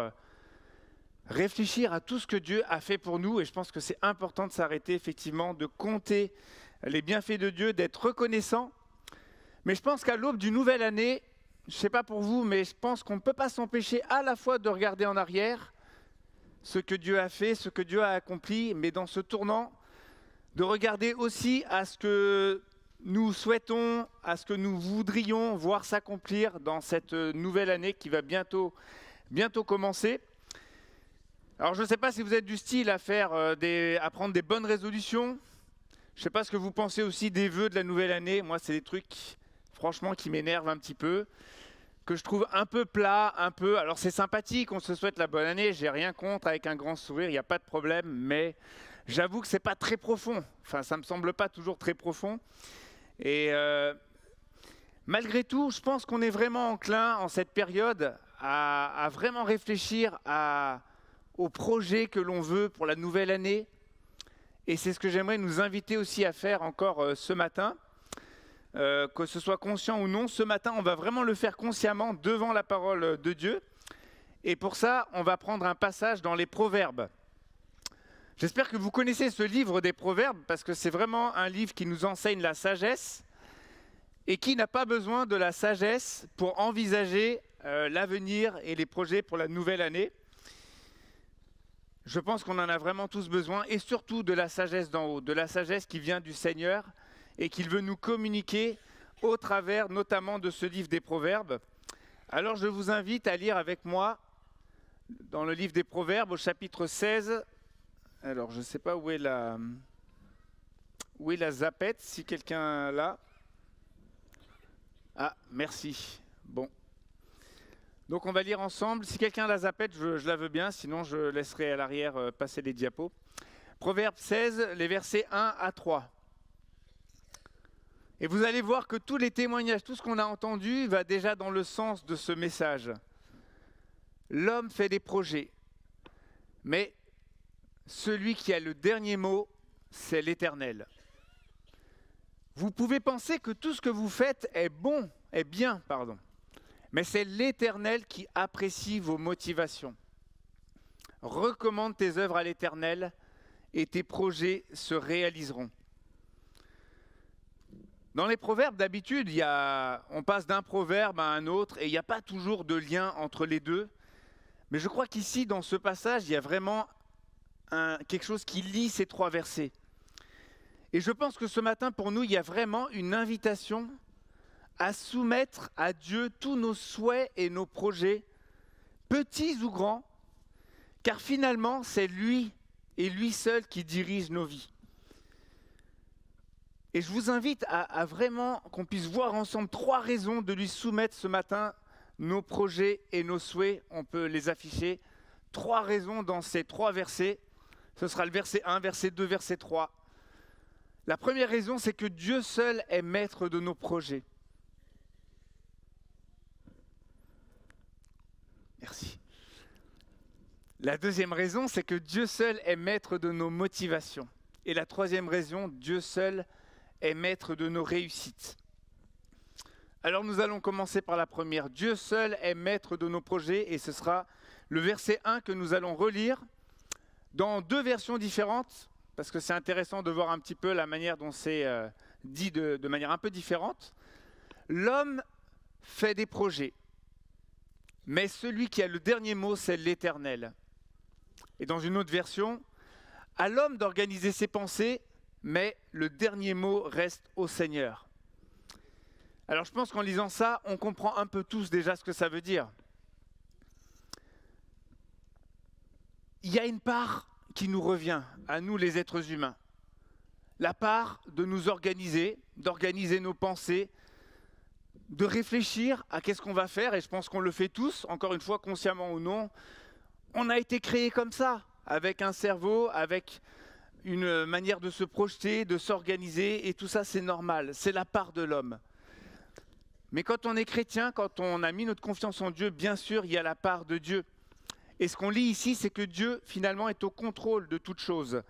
réfléchir à tout ce que Dieu a fait pour nous. Et je pense que c'est important de s'arrêter effectivement, de compter les bienfaits de Dieu, d'être reconnaissant. Mais je pense qu'à l'aube d'une nouvelle année, je ne sais pas pour vous, mais je pense qu'on ne peut pas s'empêcher à la fois de regarder en arrière ce que Dieu a fait, ce que Dieu a accompli, mais dans ce tournant, de regarder aussi à ce que nous souhaitons, à ce que nous voudrions voir s'accomplir dans cette nouvelle année qui va bientôt commencer. Alors je ne sais pas si vous êtes du style à prendre des bonnes résolutions. Je ne sais pas ce que vous pensez aussi des vœux de la nouvelle année. Moi, c'est des trucs, franchement, qui m'énervent un petit peu, que je trouve un peu plat, Alors c'est sympathique, on se souhaite la bonne année, j'ai rien contre, avec un grand sourire, il n'y a pas de problème, mais j'avoue que c'est pas très profond. Enfin, ça me semble pas toujours très profond. Et malgré tout, je pense qu'on est vraiment enclin en cette période à vraiment réfléchir au projet que l'on veut pour la nouvelle année. Et c'est ce que j'aimerais nous inviter aussi à faire encore ce matin. Que ce soit conscient ou non, ce matin, on va vraiment le faire consciemment devant la parole de Dieu. Et pour ça, on va prendre un passage dans les Proverbes. J'espère que vous connaissez ce livre des Proverbes parce que c'est vraiment un livre qui nous enseigne la sagesse et qui n'a pas besoin de la sagesse pour envisager l'avenir et les projets pour la nouvelle année. Je pense qu'on en a vraiment tous besoin et surtout de la sagesse d'en haut, de la sagesse qui vient du Seigneur et qu'il veut nous communiquer au travers notamment de ce livre des Proverbes. Alors je vous invite à lire avec moi dans le livre des Proverbes au chapitre 16. Alors je ne sais pas où est la zappette, si quelqu'un l'a. Ah, merci. Bon. Donc on va lire ensemble. Si quelqu'un a la zappette, je la veux bien, sinon je laisserai à l'arrière passer les diapos. Proverbe 16, les versets 1 à 3. Et vous allez voir que tous les témoignages, tout ce qu'on a entendu va déjà dans le sens de ce message. L'homme fait des projets, mais celui qui a le dernier mot, c'est l'Éternel. Vous pouvez penser que tout ce que vous faites est bien, mais c'est l'Éternel qui apprécie vos motivations. Recommande tes œuvres à l'Éternel et tes projets se réaliseront. Dans les proverbes, d'habitude, on passe d'un proverbe à un autre et il n'y a pas toujours de lien entre les deux. Mais je crois qu'ici, dans ce passage, il y a vraiment quelque chose qui lie ces 3 versets. Et je pense que ce matin, pour nous, il y a vraiment une invitation à soumettre à Dieu tous nos souhaits et nos projets, petits ou grands, car finalement, c'est lui et lui seul qui dirige nos vies. Et je vous invite à vraiment qu'on puisse voir ensemble 3 raisons de lui soumettre ce matin nos projets et nos souhaits. On peut les afficher. 3 raisons dans ces 3 versets. Ce sera le verset 1, verset 2, verset 3. La première raison, c'est que Dieu seul est maître de nos projets. Merci. La deuxième raison, c'est que Dieu seul est maître de nos motivations. Et la troisième raison, Dieu seul est maître de nos réussites. Alors nous allons commencer par la première. Dieu seul est maître de nos projets et ce sera le verset 1 que nous allons relire dans 2 versions différentes parce que c'est intéressant de voir un petit peu la manière dont c'est dit de manière un peu différente. L'homme fait des projets, mais celui qui a le dernier mot, c'est l'Éternel. Et dans une autre version, à l'homme d'organiser ses pensées, mais le dernier mot reste au Seigneur. Alors je pense qu'en lisant ça, on comprend un peu tous déjà ce que ça veut dire. Il y a une part qui nous revient, à nous les êtres humains. La part de nous organiser, d'organiser nos pensées, de réfléchir à qu'est-ce qu'on va faire, et je pense qu'on le fait tous, encore une fois, consciemment ou non. On a été créés comme ça, avec un cerveau, avec une manière de se projeter, de s'organiser, et tout ça c'est normal, c'est la part de l'homme. Mais quand on est chrétien, quand on a mis notre confiance en Dieu, bien sûr, il y a la part de Dieu. Et ce qu'on lit ici, c'est que Dieu, finalement, est au contrôle de toutes choses.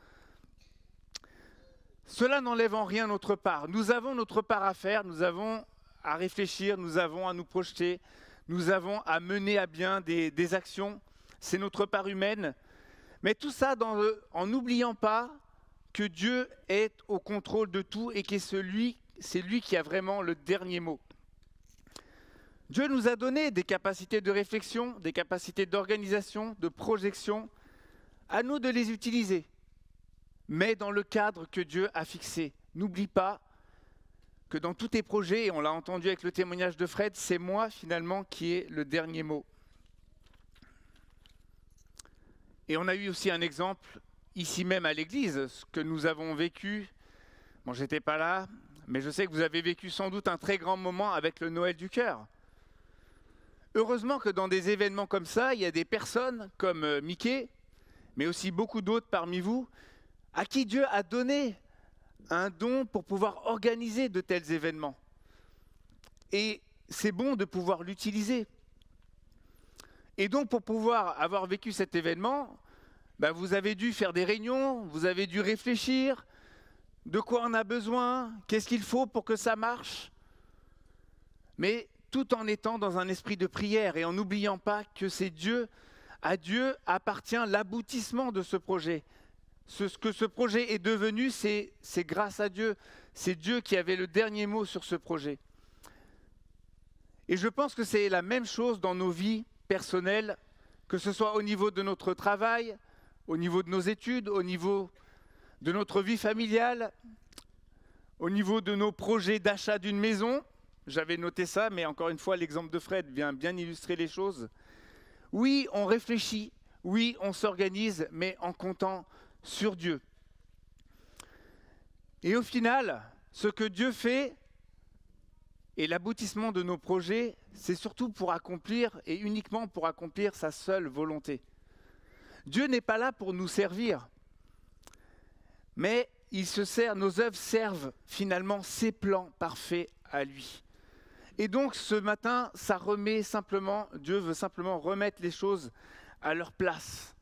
Cela n'enlève en rien notre part. Nous avons notre part à faire, nous avons à réfléchir, nous avons à nous projeter, nous avons à mener à bien des actions. C'est notre part humaine. Mais tout ça en n'oubliant pas que Dieu est au contrôle de tout et que c'est lui qui a vraiment le dernier mot. Dieu nous a donné des capacités de réflexion, des capacités d'organisation, de projection. À nous de les utiliser, mais dans le cadre que Dieu a fixé. N'oublie pas que dans tous tes projets, et on l'a entendu avec le témoignage de Fred, c'est moi finalement qui ai le dernier mot. Et on a eu aussi un exemple ici même à l'église, ce que nous avons vécu. Bon, j'étais pas là, mais je sais que vous avez vécu sans doute un très grand moment avec le Noël du cœur. Heureusement que dans des événements comme ça, il y a des personnes comme Mickey, mais aussi beaucoup d'autres parmi vous, à qui Dieu a donné un don pour pouvoir organiser de tels événements. Et c'est bon de pouvoir l'utiliser. Et donc, pour pouvoir avoir vécu cet événement, vous avez dû faire des réunions, vous avez dû réfléchir, de quoi on a besoin, qu'est-ce qu'il faut pour que ça marche. Mais tout en étant dans un esprit de prière et en n'oubliant pas que c'est Dieu, à Dieu appartient l'aboutissement de ce projet. ce que ce projet est devenu, c'est grâce à Dieu. C'est Dieu qui avait le dernier mot sur ce projet. Et je pense que c'est la même chose dans nos vies personnelles, que ce soit au niveau de notre travail, au niveau de nos études, au niveau de notre vie familiale, au niveau de nos projets d'achat d'une maison. J'avais noté ça, mais encore une fois, l'exemple de Fred vient bien illustrer les choses. Oui, on réfléchit, oui, on s'organise, mais en comptant sur Dieu. Et au final, ce que Dieu fait et l'aboutissement de nos projets, c'est surtout pour accomplir et uniquement pour accomplir sa seule volonté. Dieu n'est pas là pour nous servir, mais nos œuvres servent finalement ses plans parfaits à lui. Et donc ce matin, Dieu veut simplement remettre les choses à leur place.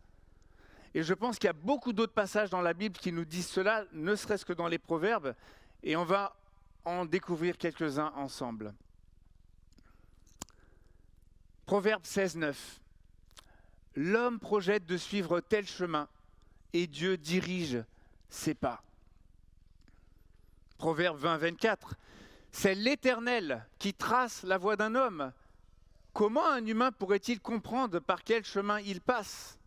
Et je pense qu'il y a beaucoup d'autres passages dans la Bible qui nous disent cela, ne serait-ce que dans les Proverbes, et on va en découvrir quelques-uns ensemble. Proverbe 16:9. L'homme projette de suivre tel chemin, et Dieu dirige ses pas. Proverbe 20:24. C'est l'Éternel qui trace la voie d'un homme. Comment un humain pourrait-il comprendre par quel chemin il passe ?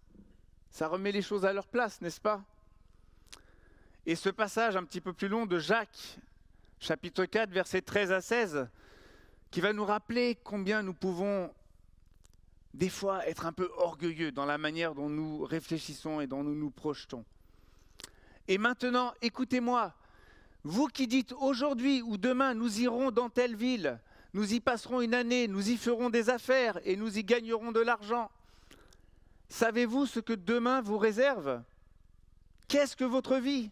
Ça remet les choses à leur place, n'est-ce pas ? Et ce passage un petit peu plus long de Jacques, chapitre 4, versets 13 à 16, qui va nous rappeler combien nous pouvons des fois être un peu orgueilleux dans la manière dont nous réfléchissons et dont nous nous projetons. Et maintenant, écoutez-moi, vous qui dites aujourd'hui ou demain, nous irons dans telle ville, nous y passerons une année, nous y ferons des affaires et nous y gagnerons de l'argent. Savez-vous ce que demain vous réserve ? Qu'est-ce que votre vie ?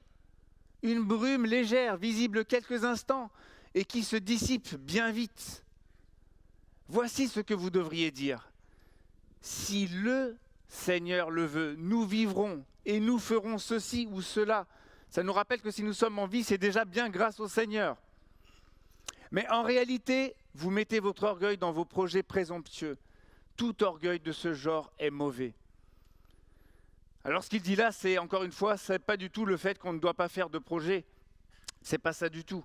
Une brume légère, visible quelques instants et qui se dissipe bien vite. Voici ce que vous devriez dire. Si le Seigneur le veut, nous vivrons et nous ferons ceci ou cela. Ça nous rappelle que si nous sommes en vie, c'est déjà bien grâce au Seigneur. Mais en réalité, vous mettez votre orgueil dans vos projets présomptueux. Tout orgueil de ce genre est mauvais. Alors ce qu'il dit là, c'est encore une fois, ce n'est pas du tout le fait qu'on ne doit pas faire de projet. Ce n'est pas ça du tout.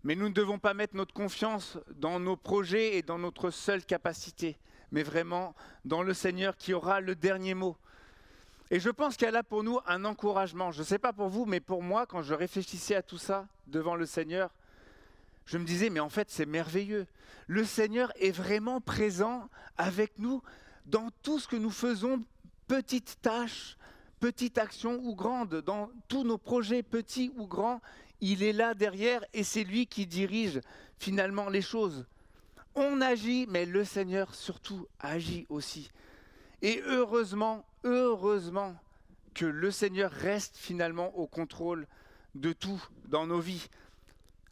Mais nous ne devons pas mettre notre confiance dans nos projets et dans notre seule capacité, mais vraiment dans le Seigneur qui aura le dernier mot. Et je pense qu'il y a là pour nous un encouragement. Je ne sais pas pour vous, mais pour moi, quand je réfléchissais à tout ça devant le Seigneur, je me disais, mais en fait, c'est merveilleux. Le Seigneur est vraiment présent avec nous dans tout ce que nous faisons, petites tâches, petites actions ou grandes, dans tous nos projets, petits ou grands. Il est là derrière et c'est lui qui dirige finalement les choses. On agit, mais le Seigneur surtout agit aussi. Et heureusement que le Seigneur reste finalement au contrôle de tout dans nos vies.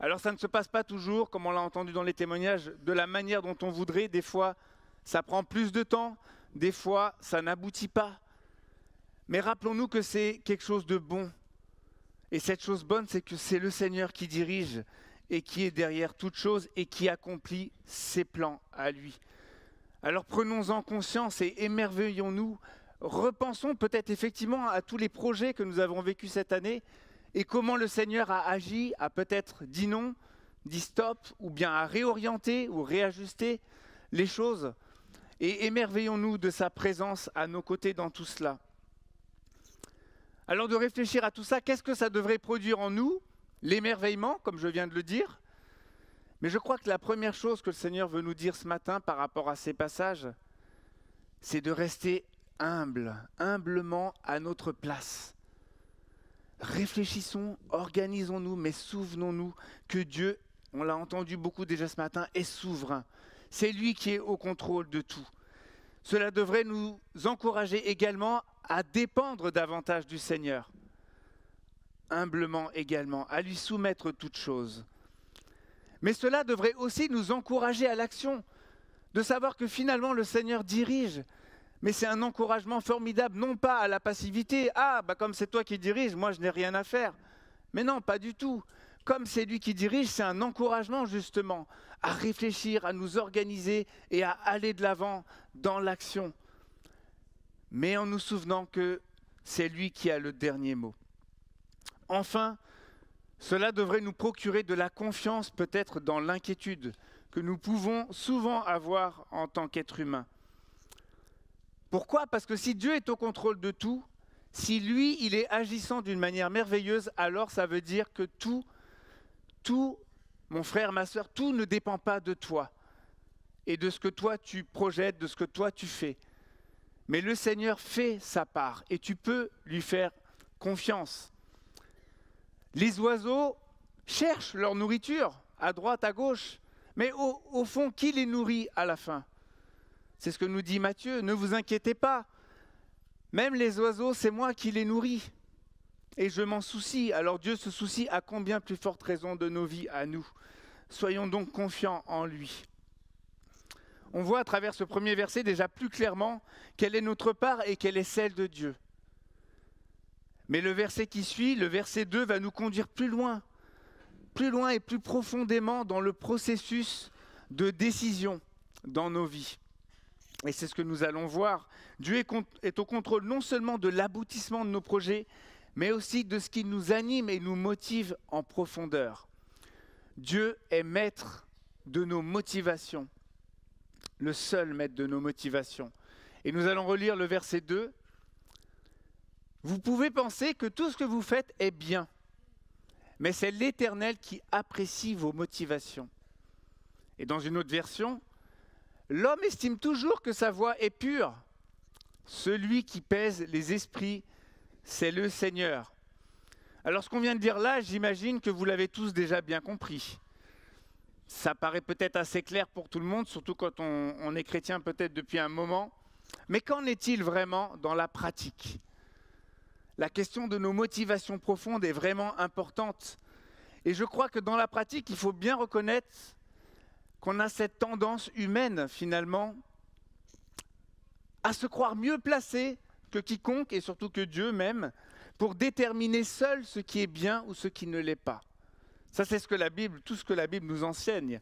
Alors ça ne se passe pas toujours, comme on l'a entendu dans les témoignages, de la manière dont on voudrait. Des fois, ça prend plus de temps, des fois, ça n'aboutit pas. Mais rappelons-nous que c'est quelque chose de bon. Et cette chose bonne, c'est que c'est le Seigneur qui dirige et qui est derrière toute chose et qui accomplit ses plans à lui. Alors prenons-en conscience et émerveillons-nous. Repensons peut-être effectivement à tous les projets que nous avons vécus cette année et comment le Seigneur a agi, a peut-être dit non, dit stop, ou bien a réorienté ou réajusté les choses. Et émerveillons-nous de sa présence à nos côtés dans tout cela. Alors de réfléchir à tout ça, qu'est-ce que ça devrait produire en nous ? L'émerveillement, comme je viens de le dire. Mais je crois que la première chose que le Seigneur veut nous dire ce matin par rapport à ces passages, c'est de rester humblement à notre place. Réfléchissons, organisons-nous, mais souvenons-nous que Dieu, on l'a entendu beaucoup déjà ce matin, est souverain. C'est lui qui est au contrôle de tout. Cela devrait nous encourager également à dépendre davantage du Seigneur. Humblement également, à lui soumettre toutes choses. Mais cela devrait aussi nous encourager à l'action, de savoir que finalement le Seigneur dirige. Mais c'est un encouragement formidable, non pas à la passivité. Ah, comme c'est toi qui diriges, moi je n'ai rien à faire. Mais non, pas du tout. Comme c'est lui qui dirige, c'est un encouragement justement à réfléchir, à nous organiser et à aller de l'avant dans l'action. Mais en nous souvenant que c'est lui qui a le dernier mot. Enfin, cela devrait nous procurer de la confiance peut-être dans l'inquiétude que nous pouvons souvent avoir en tant qu'être humain. Pourquoi? Parce que si Dieu est au contrôle de tout, si lui, il est agissant d'une manière merveilleuse, alors ça veut dire que tout, mon frère, ma sœur, tout ne dépend pas de toi et de ce que toi tu projettes, de ce que toi tu fais. Mais le Seigneur fait sa part et tu peux lui faire confiance. Les oiseaux cherchent leur nourriture à droite, à gauche, mais au fond, qui les nourrit à la fin? C'est ce que nous dit Matthieu, ne vous inquiétez pas. Même les oiseaux, c'est moi qui les nourris. Et je m'en soucie. Alors Dieu se soucie à combien plus forte raison de nos vies à nous. Soyons donc confiants en lui. On voit à travers ce premier verset déjà plus clairement quelle est notre part et quelle est celle de Dieu. Mais le verset qui suit, le verset 2, va nous conduire plus loin et plus profondément dans le processus de décision dans nos vies. Et c'est ce que nous allons voir. Dieu est au contrôle non seulement de l'aboutissement de nos projets, mais aussi de ce qui nous anime et nous motive en profondeur. Dieu est maître de nos motivations, le seul maître de nos motivations. Et nous allons relire le verset 2. Vous pouvez penser que tout ce que vous faites est bien, mais c'est l'Éternel qui apprécie vos motivations. Et dans une autre version, l'homme estime toujours que sa voie est pure. Celui qui pèse les esprits, c'est le Seigneur. Alors ce qu'on vient de dire là, j'imagine que vous l'avez tous déjà bien compris. Ça paraît peut-être assez clair pour tout le monde, surtout quand on est chrétien peut-être depuis un moment. Mais qu'en est-il vraiment dans la pratique ? La question de nos motivations profondes est vraiment importante. Et je crois que dans la pratique, il faut bien reconnaître qu'on a cette tendance humaine, finalement, à se croire mieux placé que quiconque, et surtout que Dieu même, pour déterminer seul ce qui est bien ou ce qui ne l'est pas. Ça, c'est tout ce que la Bible nous enseigne.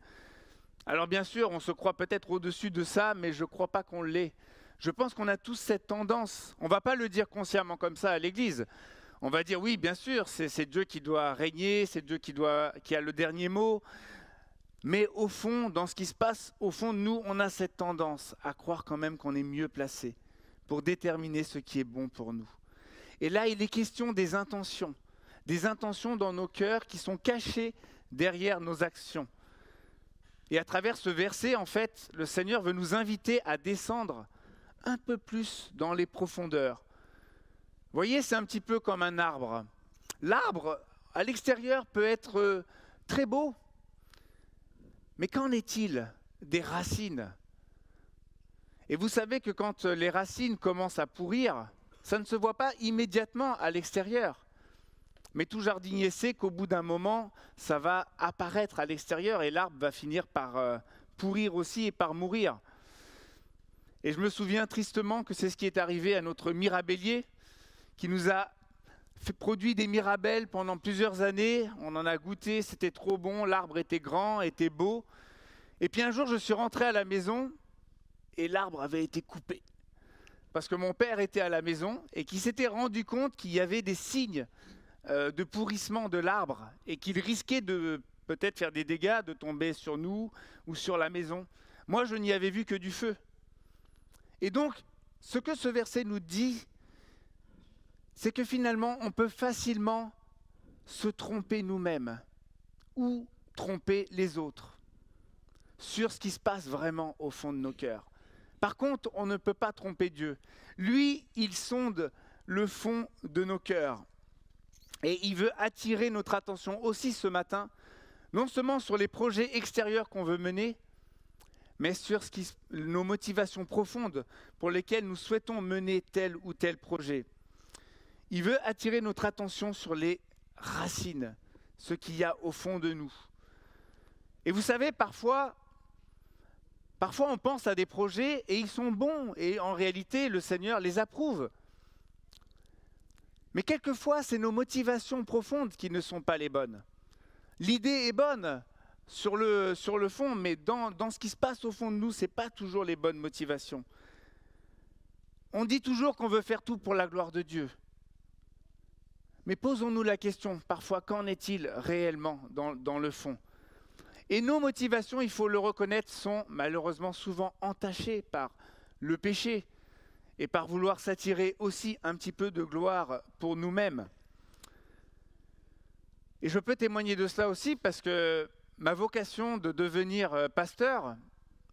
Alors bien sûr, on se croit peut-être au-dessus de ça, mais je ne crois pas qu'on l'est. Je pense qu'on a tous cette tendance. On ne va pas le dire consciemment comme ça à l'Église. On va dire oui, bien sûr, c'est Dieu qui doit régner, c'est Dieu qui a le dernier mot. Mais au fond, dans ce qui se passe, au fond de nous, on a cette tendance à croire quand même qu'on est mieux placé pour déterminer ce qui est bon pour nous. Et là, il est question des intentions dans nos cœurs qui sont cachées derrière nos actions. Et à travers ce verset, en fait, le Seigneur veut nous inviter à descendre un peu plus dans les profondeurs. Vous voyez, c'est un petit peu comme un arbre. L'arbre, à l'extérieur, peut être très beau. Mais qu'en est-il des racines? Et vous savez que quand les racines commencent à pourrir, ça ne se voit pas immédiatement à l'extérieur. Mais tout jardinier sait qu'au bout d'un moment, ça va apparaître à l'extérieur et l'arbre va finir par pourrir aussi et par mourir. Et je me souviens tristement que c'est ce qui est arrivé à notre mirabellier, qui nous a produit des mirabelles pendant plusieurs années. On en a goûté, c'était trop bon, l'arbre était grand, était beau. Et puis un jour, je suis rentré à la maison et l'arbre avait été coupé. Parce que mon père était à la maison et qu'il s'était rendu compte qu'il y avait des signes de pourrissement de l'arbre et qu'il risquait de peut-être faire des dégâts, de tomber sur nous ou sur la maison. Moi, je n'y avais vu que du feu. Et donc, ce que ce verset nous dit, c'est que finalement, on peut facilement se tromper nous-mêmes ou tromper les autres sur ce qui se passe vraiment au fond de nos cœurs. Par contre, on ne peut pas tromper Dieu. Lui, il sonde le fond de nos cœurs. Et il veut attirer notre attention aussi ce matin, non seulement sur les projets extérieurs qu'on veut mener, mais sur nos motivations profondes pour lesquelles nous souhaitons mener tel ou tel projet. Il veut attirer notre attention sur les racines, ce qu'il y a au fond de nous. Et vous savez, parfois on pense à des projets et ils sont bons, et en réalité, le Seigneur les approuve. Mais quelquefois, c'est nos motivations profondes qui ne sont pas les bonnes. L'idée est bonne sur le fond, mais dans ce qui se passe au fond de nous, ce n'est pas toujours les bonnes motivations. On dit toujours qu'on veut faire tout pour la gloire de Dieu. Mais posons-nous la question, parfois, qu'en est-il réellement dans le fond? Et nos motivations, il faut le reconnaître, sont malheureusement souvent entachées par le péché et par vouloir s'attirer aussi un petit peu de gloire pour nous-mêmes. Et je peux témoigner de cela aussi parce que ma vocation de devenir pasteur,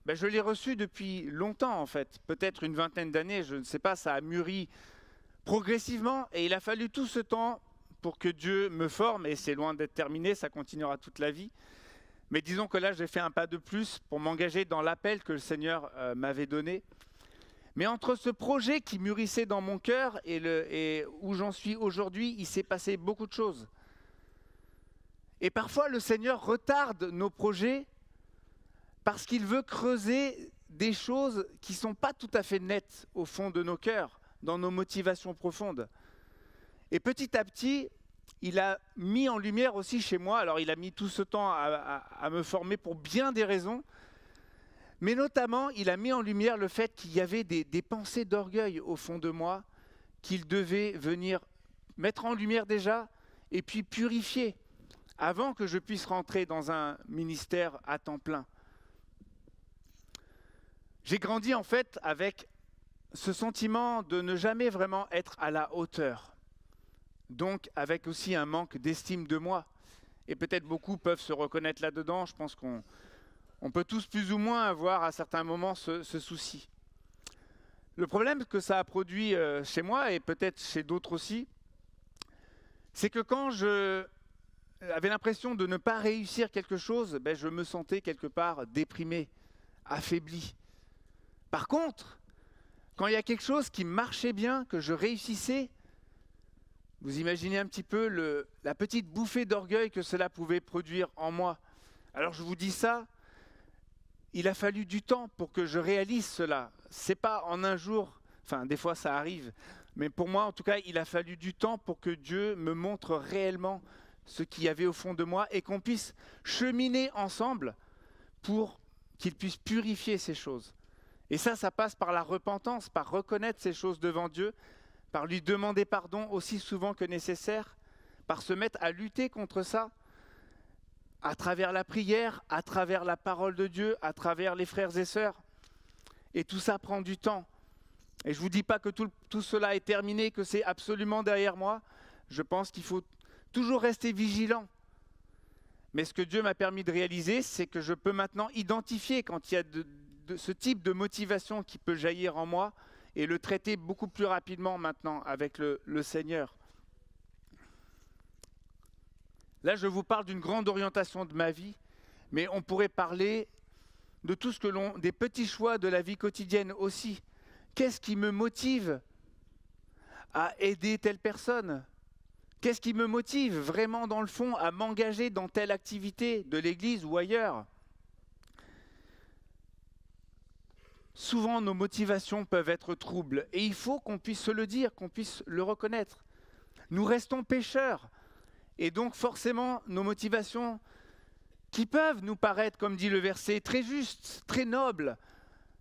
je l'ai reçue depuis longtemps en fait, peut-être une vingtaine d'années, je ne sais pas, ça a mûri progressivement et il a fallu tout ce temps pour que Dieu me forme, et c'est loin d'être terminé, ça continuera toute la vie. Mais disons que là, j'ai fait un pas de plus pour m'engager dans l'appel que le Seigneur m'avait donné. Mais entre ce projet qui mûrissait dans mon cœur et où j'en suis aujourd'hui, il s'est passé beaucoup de choses. Et parfois, le Seigneur retarde nos projets parce qu'il veut creuser des choses qui ne sont pas tout à fait nettes au fond de nos cœurs, dans nos motivations profondes. Et petit à petit, il a mis en lumière aussi chez moi, alors il a mis tout ce temps à me former pour bien des raisons, mais notamment il a mis en lumière le fait qu'il y avait des pensées d'orgueil au fond de moi qu'il devait venir mettre en lumière déjà et puis purifier avant que je puisse rentrer dans un ministère à temps plein. J'ai grandi en fait avec ce sentiment de ne jamais vraiment être à la hauteur. Donc avec aussi un manque d'estime de moi. Et peut-être beaucoup peuvent se reconnaître là-dedans. Je pense qu'on peut tous plus ou moins avoir à certains moments ce souci. Le problème que ça a produit chez moi, et peut-être chez d'autres aussi, c'est que quand je avais l'impression de ne pas réussir quelque chose, je me sentais quelque part déprimé, affaibli. Par contre, quand il y a quelque chose qui marchait bien, que je réussissais, vous imaginez un petit peu la petite bouffée d'orgueil que cela pouvait produire en moi. Alors je vous dis ça, il a fallu du temps pour que je réalise cela. C'est pas en un jour, enfin des fois ça arrive, mais pour moi en tout cas, il a fallu du temps pour que Dieu me montre réellement ce qu'il y avait au fond de moi et qu'on puisse cheminer ensemble pour qu'il puisse purifier ces choses. Et ça passe par la repentance, par reconnaître ces choses devant Dieu, par lui demander pardon aussi souvent que nécessaire, par se mettre à lutter contre ça, à travers la prière, à travers la parole de Dieu, à travers les frères et sœurs. Et tout ça prend du temps. Et je ne vous dis pas que tout cela est terminé, que c'est absolument derrière moi. Je pense qu'il faut toujours rester vigilant. Mais ce que Dieu m'a permis de réaliser, c'est que je peux maintenant identifier quand il y a de ce type de motivation qui peut jaillir en moi et le traiter beaucoup plus rapidement maintenant avec le Seigneur. Là, je vous parle d'une grande orientation de ma vie, mais on pourrait parler de tout ce que des petits choix de la vie quotidienne aussi. Qu'est-ce qui me motive à aider telle personne? Qu'est-ce qui me motive vraiment dans le fond à m'engager dans telle activité de l'Église ou ailleurs? Souvent, nos motivations peuvent être troubles et il faut qu'on puisse se le dire, qu'on puisse le reconnaître. Nous restons pécheurs et donc forcément, nos motivations qui peuvent nous paraître, comme dit le verset, très justes, très nobles,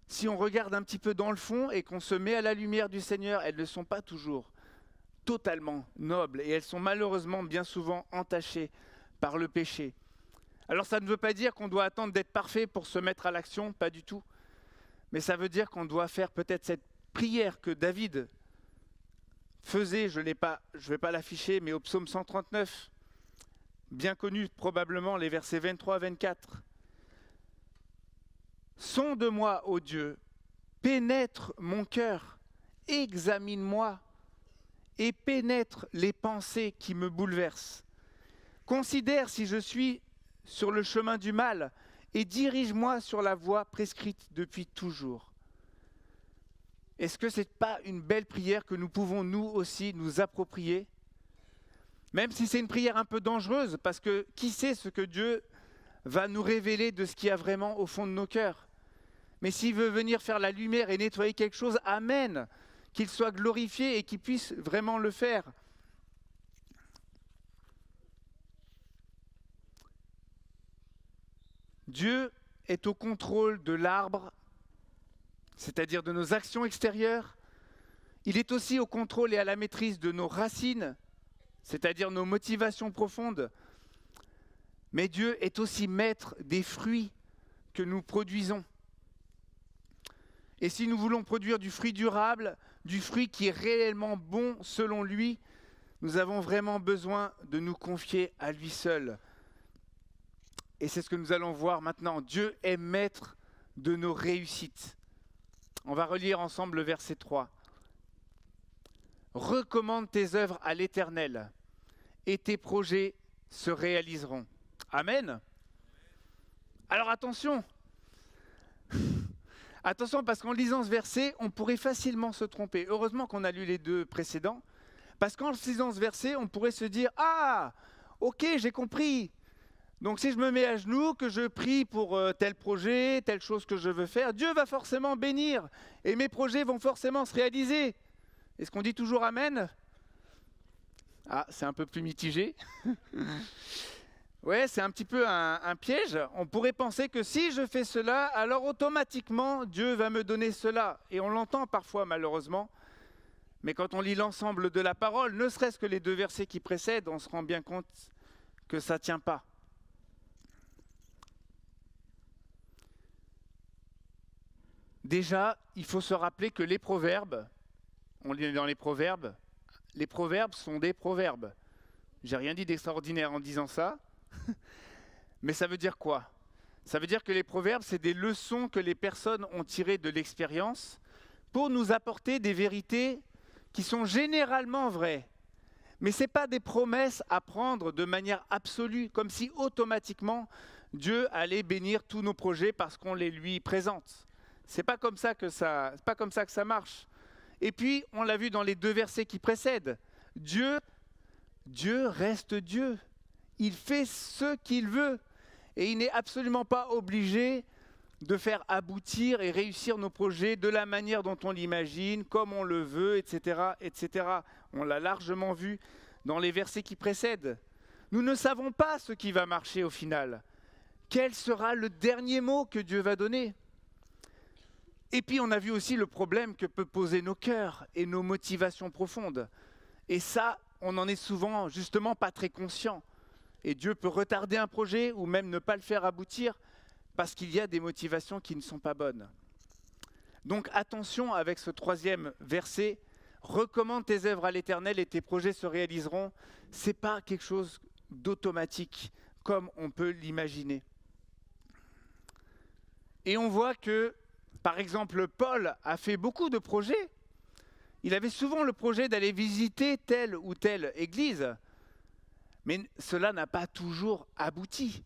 si on regarde un petit peu dans le fond et qu'on se met à la lumière du Seigneur, elles ne sont pas toujours totalement nobles et elles sont malheureusement bien souvent entachées par le péché. Alors ça ne veut pas dire qu'on doit attendre d'être parfait pour se mettre à l'action, pas du tout. Mais ça veut dire qu'on doit faire peut-être cette prière que David faisait, je ne vais pas l'afficher, mais au psaume 139, bien connu probablement, les versets 23-24. Sonde-moi, ô Dieu, pénètre mon cœur, examine-moi et pénètre les pensées qui me bouleversent. Considère si je suis sur le chemin du mal et dirige-moi sur la voie prescrite depuis toujours. Est-ce que ce n'est pas une belle prière que nous pouvons nous aussi nous approprier? Même si c'est une prière un peu dangereuse, parce que qui sait ce que Dieu va nous révéler de ce qu'il y a vraiment au fond de nos cœurs. Mais s'il veut venir faire la lumière et nettoyer quelque chose, amen, qu'il soit glorifié et qu'il puisse vraiment le faire. Dieu est au contrôle de l'arbre, c'est-à-dire de nos actions extérieures. Il est aussi au contrôle et à la maîtrise de nos racines, c'est-à-dire nos motivations profondes. Mais Dieu est aussi maître des fruits que nous produisons. Et si nous voulons produire du fruit durable, du fruit qui est réellement bon selon lui, nous avons vraiment besoin de nous confier à lui seul. Et c'est ce que nous allons voir maintenant. Dieu est maître de nos réussites. On va relire ensemble le verset 3. Recommande tes œuvres à l'Éternel et tes projets se réaliseront. Amen. Alors attention. Attention, parce qu'en lisant ce verset, on pourrait facilement se tromper. Heureusement qu'on a lu les deux précédents, parce qu'en lisant ce verset, on pourrait se dire « Ah, ok, j'ai compris. Donc si je me mets à genoux, que je prie pour tel projet, telle chose que je veux faire, Dieu va forcément bénir et mes projets vont forcément se réaliser. » Est-ce qu'on dit toujours « Amen » ? Ah, c'est un peu plus mitigé. Ouais, c'est un petit peu un piège. On pourrait penser que si je fais cela, alors automatiquement, Dieu va me donner cela. Et on l'entend parfois, malheureusement. Mais quand on lit l'ensemble de la parole, ne serait-ce que les deux versets qui précèdent, on se rend bien compte que ça ne tient pas. Déjà, il faut se rappeler que les proverbes, on lit dans les proverbes sont des proverbes. J'ai rien dit d'extraordinaire en disant ça. Mais ça veut dire quoi? Ça veut dire que les proverbes, c'est des leçons que les personnes ont tirées de l'expérience pour nous apporter des vérités qui sont généralement vraies. Mais ce n'est pas des promesses à prendre de manière absolue, comme si automatiquement Dieu allait bénir tous nos projets parce qu'on les lui présente. C'est pas comme ça que ça marche. Et puis, on l'a vu dans les deux versets qui précèdent, Dieu reste Dieu. Il fait ce qu'il veut et il n'est absolument pas obligé de faire aboutir et réussir nos projets de la manière dont on l'imagine, comme on le veut, etc., etc. On l'a largement vu dans les versets qui précèdent. Nous ne savons pas ce qui va marcher au final. Quel sera le dernier mot que Dieu va donner? Et puis on a vu aussi le problème que peut poser nos cœurs et nos motivations profondes. Et ça, on n'en est souvent justement pas très conscient. Et Dieu peut retarder un projet ou même ne pas le faire aboutir parce qu'il y a des motivations qui ne sont pas bonnes. Donc attention avec ce troisième verset, recommande tes œuvres à l'Éternel et tes projets se réaliseront. Ce n'est pas quelque chose d'automatique comme on peut l'imaginer. Et on voit que, par exemple, Paul a fait beaucoup de projets. Il avait souvent le projet d'aller visiter telle ou telle église. Mais cela n'a pas toujours abouti.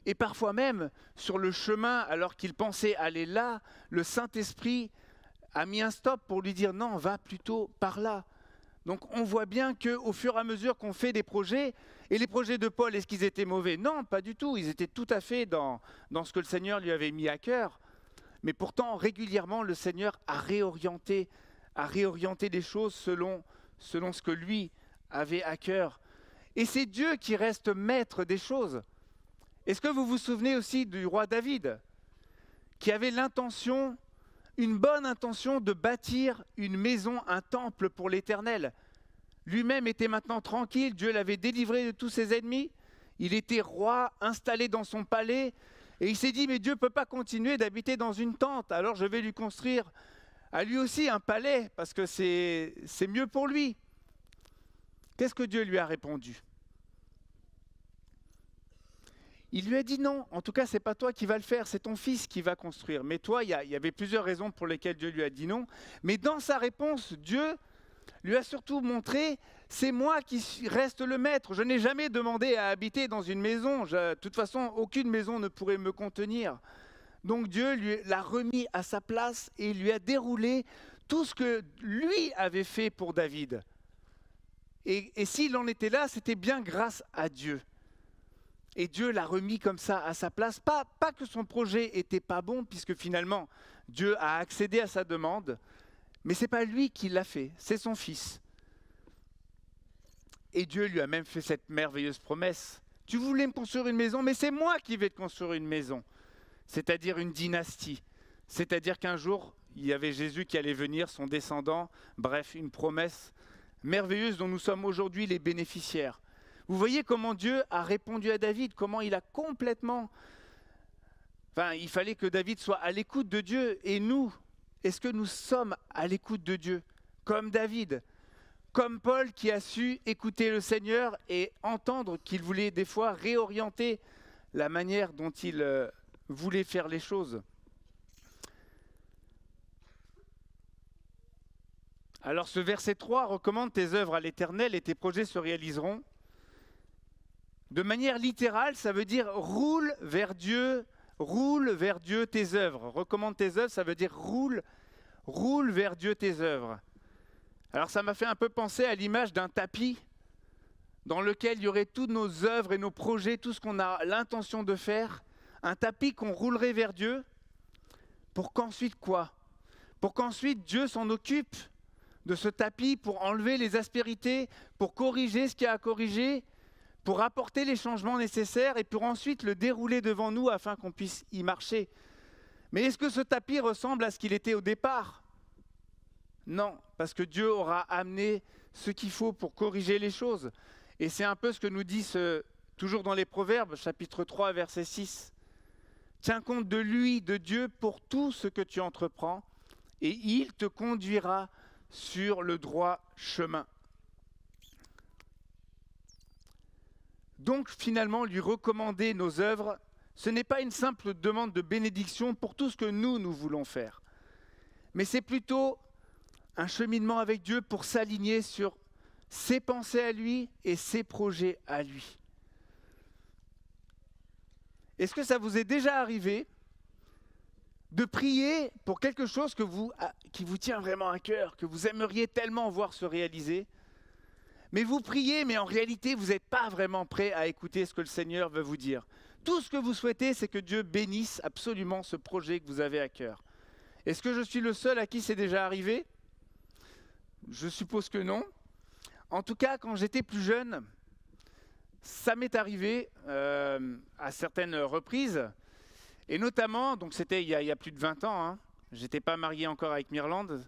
Et parfois même, sur le chemin, alors qu'il pensait aller là, le Saint-Esprit a mis un stop pour lui dire « Non, va plutôt par là ». Donc on voit bien qu'au fur et à mesure qu'on fait des projets, et les projets de Paul, est-ce qu'ils étaient mauvais? Non, pas du tout. Ils étaient tout à fait dans ce que le Seigneur lui avait mis à cœur. Mais pourtant, régulièrement, le Seigneur a réorienté les choses selon ce que lui avait à cœur. Et c'est Dieu qui reste maître des choses. Est-ce que vous vous souvenez aussi du roi David, qui avait une bonne intention de bâtir une maison, un temple pour l'Éternel? Lui-même était maintenant tranquille, Dieu l'avait délivré de tous ses ennemis, il était roi, installé dans son palais, et il s'est dit, mais Dieu ne peut pas continuer d'habiter dans une tente, alors je vais lui construire à lui aussi un palais, parce que c'est mieux pour lui. Qu'est-ce que Dieu lui a répondu? Il lui a dit non, en tout cas, ce n'est pas toi qui vas le faire, c'est ton fils qui va construire. Mais toi, il y avait plusieurs raisons pour lesquelles Dieu lui a dit non. Mais dans sa réponse, Dieu lui a surtout montré, c'est moi qui reste le maître. Je n'ai jamais demandé à habiter dans une maison. De toute façon, aucune maison ne pourrait me contenir. Donc Dieu l'a remis à sa place et lui a déroulé tout ce que lui avait fait pour David. Et s'il en était là, c'était bien grâce à Dieu. Et Dieu l'a remis comme ça à sa place. Pas que son projet n'était pas bon, puisque finalement, Dieu a accédé à sa demande, mais ce n'est pas lui qui l'a fait, c'est son fils. Et Dieu lui a même fait cette merveilleuse promesse. Tu voulais me construire une maison, mais c'est moi qui vais te construire une maison. C'est-à-dire une dynastie. C'est-à-dire qu'un jour, il y avait Jésus qui allait venir, son descendant, bref, une promesse merveilleuse dont nous sommes aujourd'hui les bénéficiaires. Vous voyez comment Dieu a répondu à David, comment il a complètement... Enfin, il fallait que David soit à l'écoute de Dieu. Et nous, est-ce que nous sommes à l'écoute de Dieu, comme David, comme Paul qui a su écouter le Seigneur et entendre qu'il voulait des fois réorienter la manière dont il voulait faire les choses. Alors ce verset 3 recommande tes œuvres à l'Éternel et tes projets se réaliseront. De manière littérale, ça veut dire roule vers Dieu tes œuvres. Recommande tes œuvres, ça veut dire roule vers Dieu tes œuvres. Alors ça m'a fait un peu penser à l'image d'un tapis dans lequel il y aurait toutes nos œuvres et nos projets, tout ce qu'on a l'intention de faire. Un tapis qu'on roulerait vers Dieu pour qu'ensuite quoi ? Pour qu'ensuite Dieu s'en occupe de ce tapis pour enlever les aspérités, pour corriger ce qu'il y a à corriger, pour apporter les changements nécessaires et pour ensuite le dérouler devant nous afin qu'on puisse y marcher. Mais est-ce que ce tapis ressemble à ce qu'il était au départ ? Non, parce que Dieu aura amené ce qu'il faut pour corriger les choses. Et c'est un peu ce que nous dit toujours dans les Proverbes, chapitre 3, verset 6. Tiens compte de lui, de Dieu, pour tout ce que tu entreprends, et il te conduira sur le droit chemin. Donc finalement, lui recommander nos œuvres, ce n'est pas une simple demande de bénédiction pour tout ce que nous voulons faire. Mais c'est plutôt un cheminement avec Dieu pour s'aligner sur ses pensées à lui et ses projets à lui. Est-ce que ça vous est déjà arrivé de prier pour quelque chose qui vous tient vraiment à cœur, que vous aimeriez tellement voir se réaliser, mais vous priez, mais en réalité, vous n'êtes pas vraiment prêt à écouter ce que le Seigneur veut vous dire. Tout ce que vous souhaitez, c'est que Dieu bénisse absolument ce projet que vous avez à cœur. Est-ce que je suis le seul à qui c'est déjà arrivé ? Je suppose que non. En tout cas, quand j'étais plus jeune, ça m'est arrivé à certaines reprises. Et notamment, donc c'était il y a plus de 20 ans, hein, je n'étais pas marié encore avec Myrlande,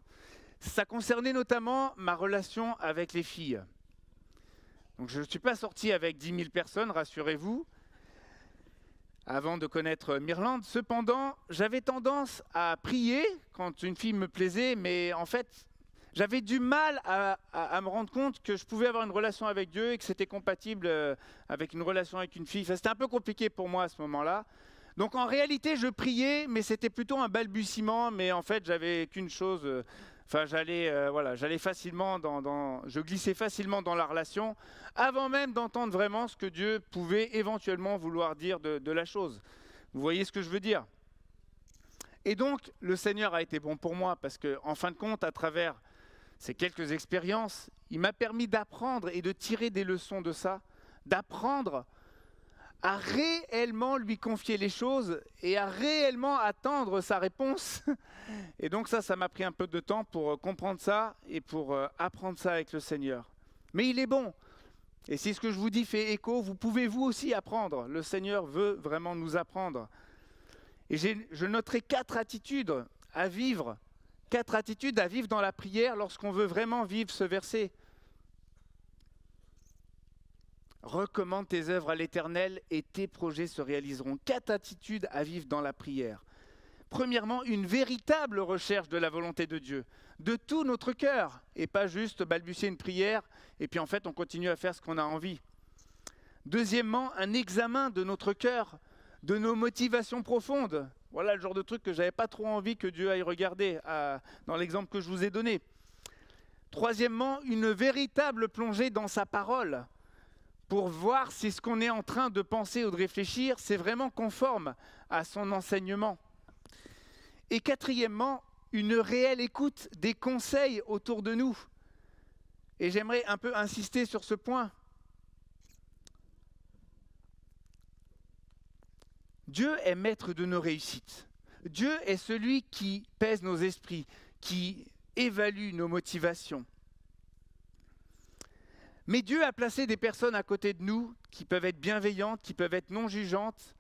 ça concernait notamment ma relation avec les filles. Donc je ne suis pas sorti avec 10 000 personnes, rassurez-vous, avant de connaître Myrlande. Cependant, j'avais tendance à prier quand une fille me plaisait, mais en fait, j'avais du mal à me rendre compte que je pouvais avoir une relation avec Dieu et que c'était compatible avec une relation avec une fille. Enfin, c'était un peu compliqué pour moi à ce moment-là. Donc en réalité, je priais, mais c'était plutôt un balbutiement, mais en fait, j'avais qu'une chose, j'allais facilement je glissais facilement dans la relation, avant même d'entendre vraiment ce que Dieu pouvait éventuellement vouloir dire de la chose. Vous voyez ce que je veux dire ? Et donc, le Seigneur a été bon pour moi, parce qu'en fin de compte, à travers ces quelques expériences, il m'a permis d'apprendre et de tirer des leçons de ça, d'apprendre à réellement lui confier les choses et à réellement attendre sa réponse. Et donc ça m'a pris un peu de temps pour comprendre ça et pour apprendre ça avec le Seigneur. Mais il est bon. Et si ce que je vous dis fait écho, vous pouvez vous aussi apprendre. Le Seigneur veut vraiment nous apprendre. Et je noterai 4 attitudes à vivre dans la prière lorsqu'on veut vraiment vivre ce verset. Recommande tes œuvres à l'Éternel et tes projets se réaliseront. 4 attitudes à vivre dans la prière. Premièrement, une véritable recherche de la volonté de Dieu, de tout notre cœur, et pas juste balbutier une prière, et puis en fait on continue à faire ce qu'on a envie. Deuxièmement, un examen de notre cœur, de nos motivations profondes. Voilà le genre de truc que je n'avais pas trop envie que Dieu aille regarder dans l'exemple que je vous ai donné. Troisièmement, une véritable plongée dans sa parole, pour voir si ce qu'on est en train de penser ou de réfléchir, c'est vraiment conforme à son enseignement. Et quatrièmement, une réelle écoute des conseils autour de nous. Et j'aimerais un peu insister sur ce point. Dieu est maître de nos réussites. Dieu est celui qui pèse nos esprits, qui évalue nos motivations. Mais Dieu a placé des personnes à côté de nous qui peuvent être bienveillantes, qui peuvent être non jugeantes.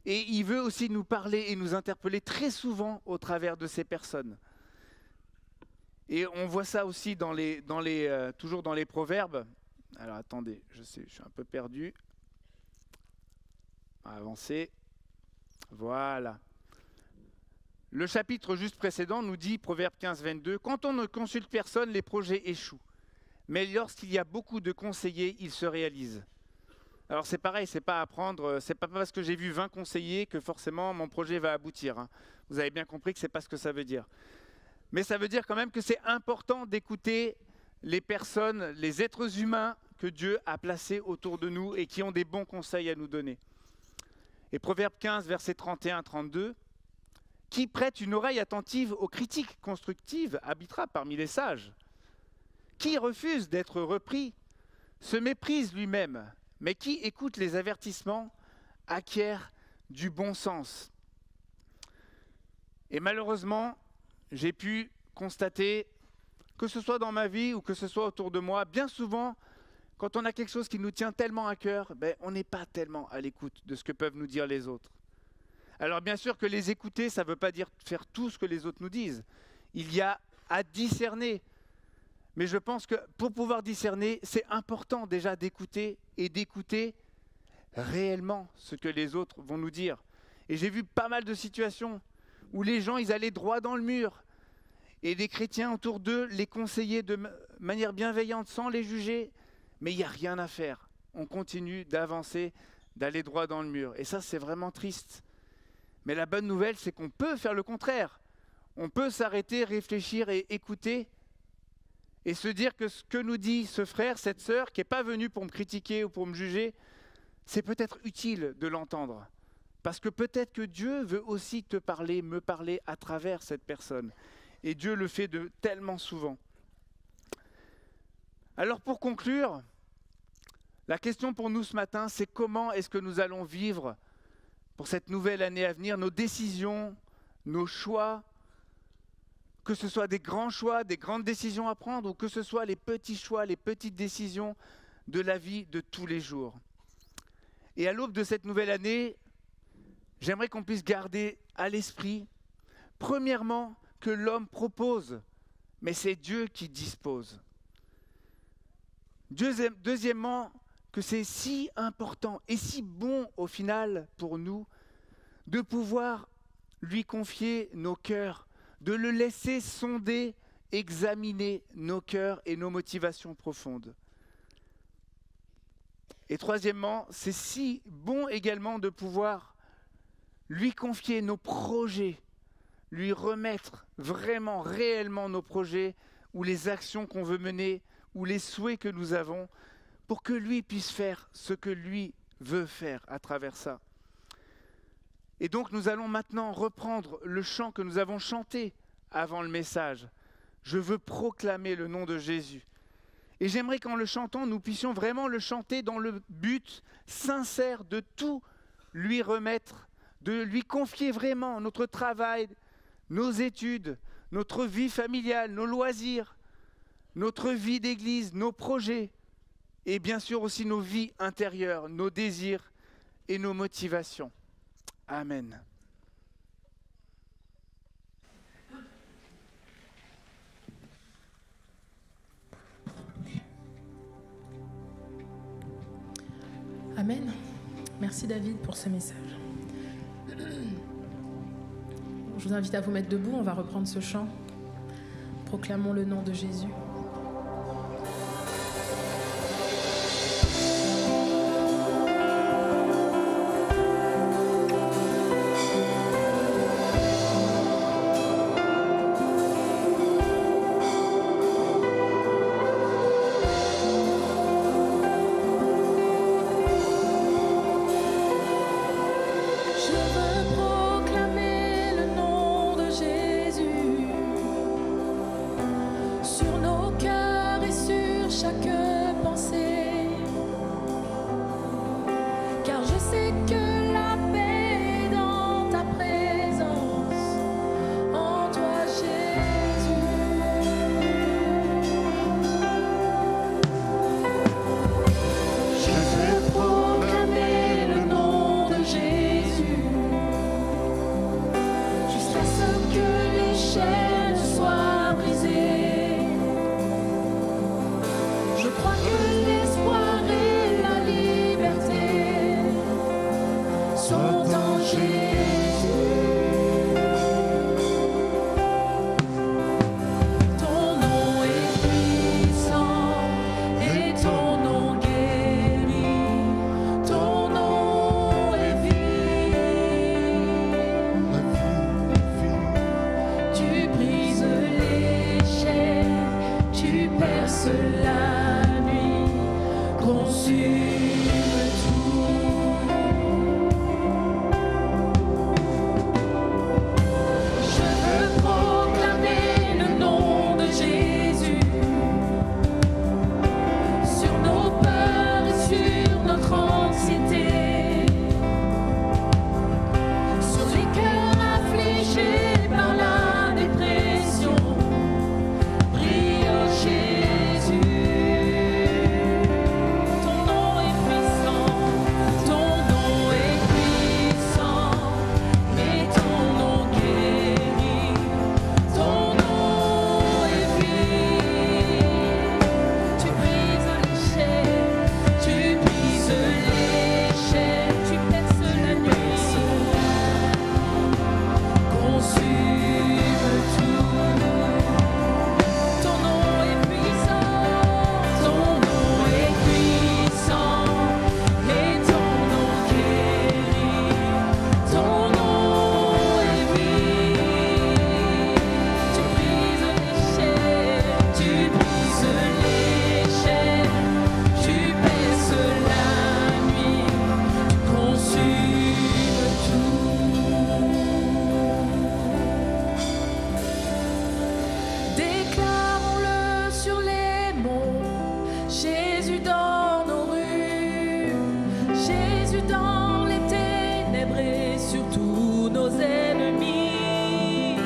Et il veut aussi nous parler et nous interpeller très souvent au travers de ces personnes. Et on voit ça aussi toujours dans les proverbes. Alors attendez, je sais, je suis un peu perdu. On va avancer. Voilà. Le chapitre juste précédent nous dit, Proverbe 15, 22, « Quand on ne consulte personne, les projets échouent. Mais lorsqu'il y a beaucoup de conseillers, ils se réalisent. » Alors c'est pareil, c'est pas parce que j'ai vu 20 conseillers que forcément mon projet va aboutir. Hein. Vous avez bien compris que c'est pas ce que ça veut dire. Mais ça veut dire quand même que c'est important d'écouter les personnes, les êtres humains que Dieu a placés autour de nous et qui ont des bons conseils à nous donner. Et Proverbe 15, versets 31-32, « Qui prête une oreille attentive aux critiques constructives habitera parmi les sages. Qui refuse d'être repris se méprise lui-même, mais qui écoute les avertissements acquiert du bon sens. » Et malheureusement, j'ai pu constater, que ce soit dans ma vie ou que ce soit autour de moi, bien souvent, quand on a quelque chose qui nous tient tellement à cœur, on n'est pas tellement à l'écoute de ce que peuvent nous dire les autres. Alors bien sûr que les écouter, ça ne veut pas dire faire tout ce que les autres nous disent. Il y a à discerner. Mais je pense que pour pouvoir discerner, c'est important déjà d'écouter et d'écouter réellement ce que les autres vont nous dire. Et j'ai vu pas mal de situations où les gens, ils allaient droit dans le mur. Et les chrétiens autour d'eux les conseillaient de manière bienveillante, sans les juger. Mais il n'y a rien à faire. On continue d'avancer, d'aller droit dans le mur. Et ça, c'est vraiment triste. Mais la bonne nouvelle, c'est qu'on peut faire le contraire. On peut s'arrêter, réfléchir et écouter. Et se dire que ce que nous dit ce frère, cette sœur, qui n'est pas venu pour me critiquer ou pour me juger, c'est peut-être utile de l'entendre. Parce que peut-être que Dieu veut aussi te parler, me parler à travers cette personne. Et Dieu le fait tellement souvent. Alors pour conclure, la question pour nous ce matin, c'est comment est-ce que nous allons vivre pour cette nouvelle année à venir, nos décisions, nos choix, que ce soit des grands choix, des grandes décisions à prendre, ou que ce soit les petits choix, les petites décisions de la vie de tous les jours. Et à l'aube de cette nouvelle année, j'aimerais qu'on puisse garder à l'esprit, premièrement, que l'homme propose, mais c'est Dieu qui dispose. Deuxièmement, que c'est si important et si bon au final pour nous de pouvoir lui confier nos cœurs, de le laisser sonder, examiner nos cœurs et nos motivations profondes. Et troisièmement, c'est si bon également de pouvoir lui confier nos projets, lui remettre vraiment, réellement nos projets ou les actions qu'on veut mener ou les souhaits que nous avons pour que lui puisse faire ce que lui veut faire à travers ça. Et donc nous allons maintenant reprendre le chant que nous avons chanté avant le message. Je veux proclamer le nom de Jésus. Et j'aimerais qu'en le chantant, nous puissions vraiment le chanter dans le but sincère de tout lui remettre, de lui confier vraiment notre travail, nos études, notre vie familiale, nos loisirs, notre vie d'église, nos projets, et bien sûr aussi nos vies intérieures, nos désirs et nos motivations. Amen. Amen. Merci David pour ce message. Je vous invite à vous mettre debout, on va reprendre ce chant. Proclamons le nom de Jésus. Chaînes soient brisées. sur tous nos ennemis.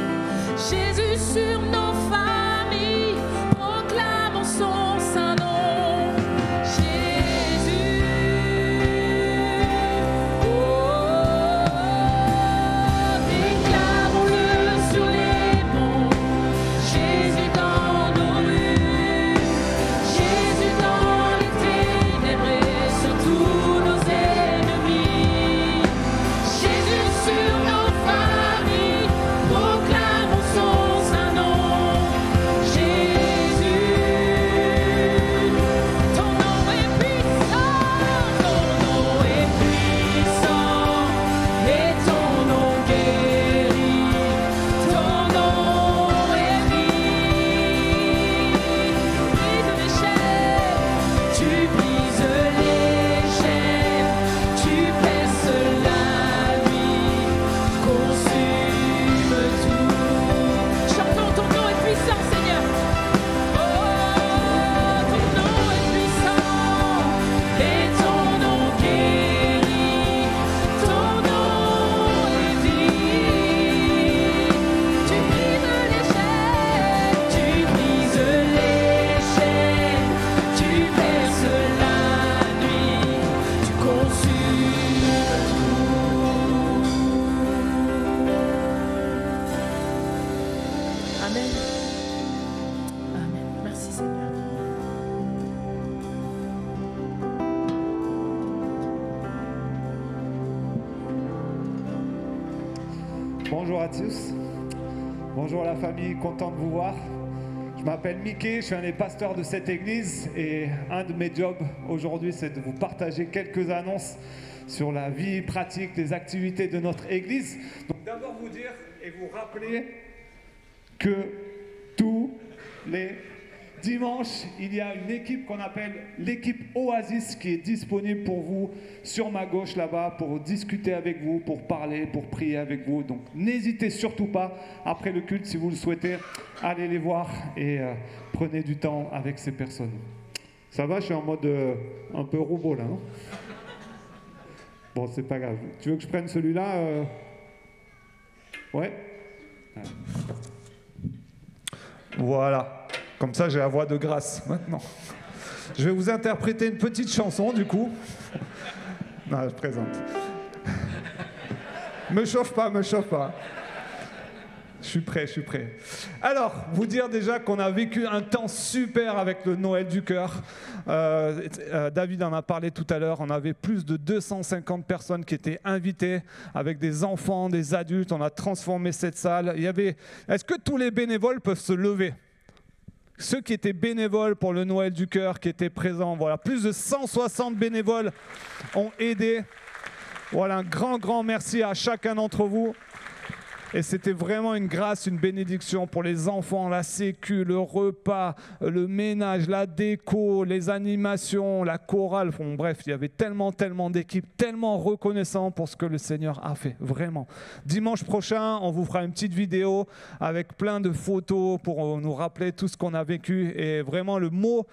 Jésus sur nos familles, proclamons son saint nom. Jésus, déclarons-le sur les monts. Jésus dans nos rues, Jésus dans les ténèbres et sur tous nos ennemis. Jésus sur nos familles, proclamons son saint nom. Jésus, ton nom est puissant, et ton nom guérit, ton nom est vie. Tu brises les chaînes, tu perces la nuit, consume tout. Chantons, ton nom est puissant, Seigneur. Oh, ton nom est puissant, et ton nom guérit, ton nom est vie. Tu brises les chaînes, tu perces la nuit, tu consumes tout. Amen. Amen. Merci Seigneur. Bonjour à tous, bonjour la famille, content de vous voir. Je m'appelle Mickey, je suis un des pasteurs de cette église et un de mes jobs aujourd'hui c'est de vous partager quelques annonces sur la vie pratique, les activités de notre église. Donc d'abord vous dire et vous rappeler que tous les dimanches, il y a une équipe qu'on appelle l'équipe Oasis qui est disponible pour vous sur ma gauche là-bas pour discuter avec vous, pour parler, pour prier avec vous. Donc n'hésitez surtout pas, après le culte, si vous le souhaitez, allez les voir et prenez du temps avec ces personnes. Ça va, je suis en mode un peu robot là, non? Bon, c'est pas grave. Tu veux que je prenne celui-là Ouais. Voilà. Comme ça, j'ai la voix de grâce maintenant. Je vais vous interpréter une petite chanson, du coup. Non, je présente. Me chauffe pas, me chauffe pas. Je suis prêt, je suis prêt. Alors, vous dire déjà qu'on a vécu un temps super avec le Noël du cœur. David en a parlé tout à l'heure. On avait plus de 250 personnes qui étaient invitées avec des enfants, des adultes. On a transformé cette salle. Est-ce que tous les bénévoles peuvent se lever ? Ceux qui étaient bénévoles pour le Noël du cœur, qui étaient présents, voilà, plus de 160 bénévoles ont aidé. Voilà, un grand merci à chacun d'entre vous. Et c'était vraiment une grâce, une bénédiction pour les enfants, la sécu, le repas, le ménage, la déco, les animations, la chorale. Bon, bref, il y avait tellement d'équipes, tellement reconnaissants pour ce que le Seigneur a fait, vraiment. Dimanche prochain, on vous fera une petite vidéo avec plein de photos pour nous rappeler tout ce qu'on a vécu. Et vraiment, le mot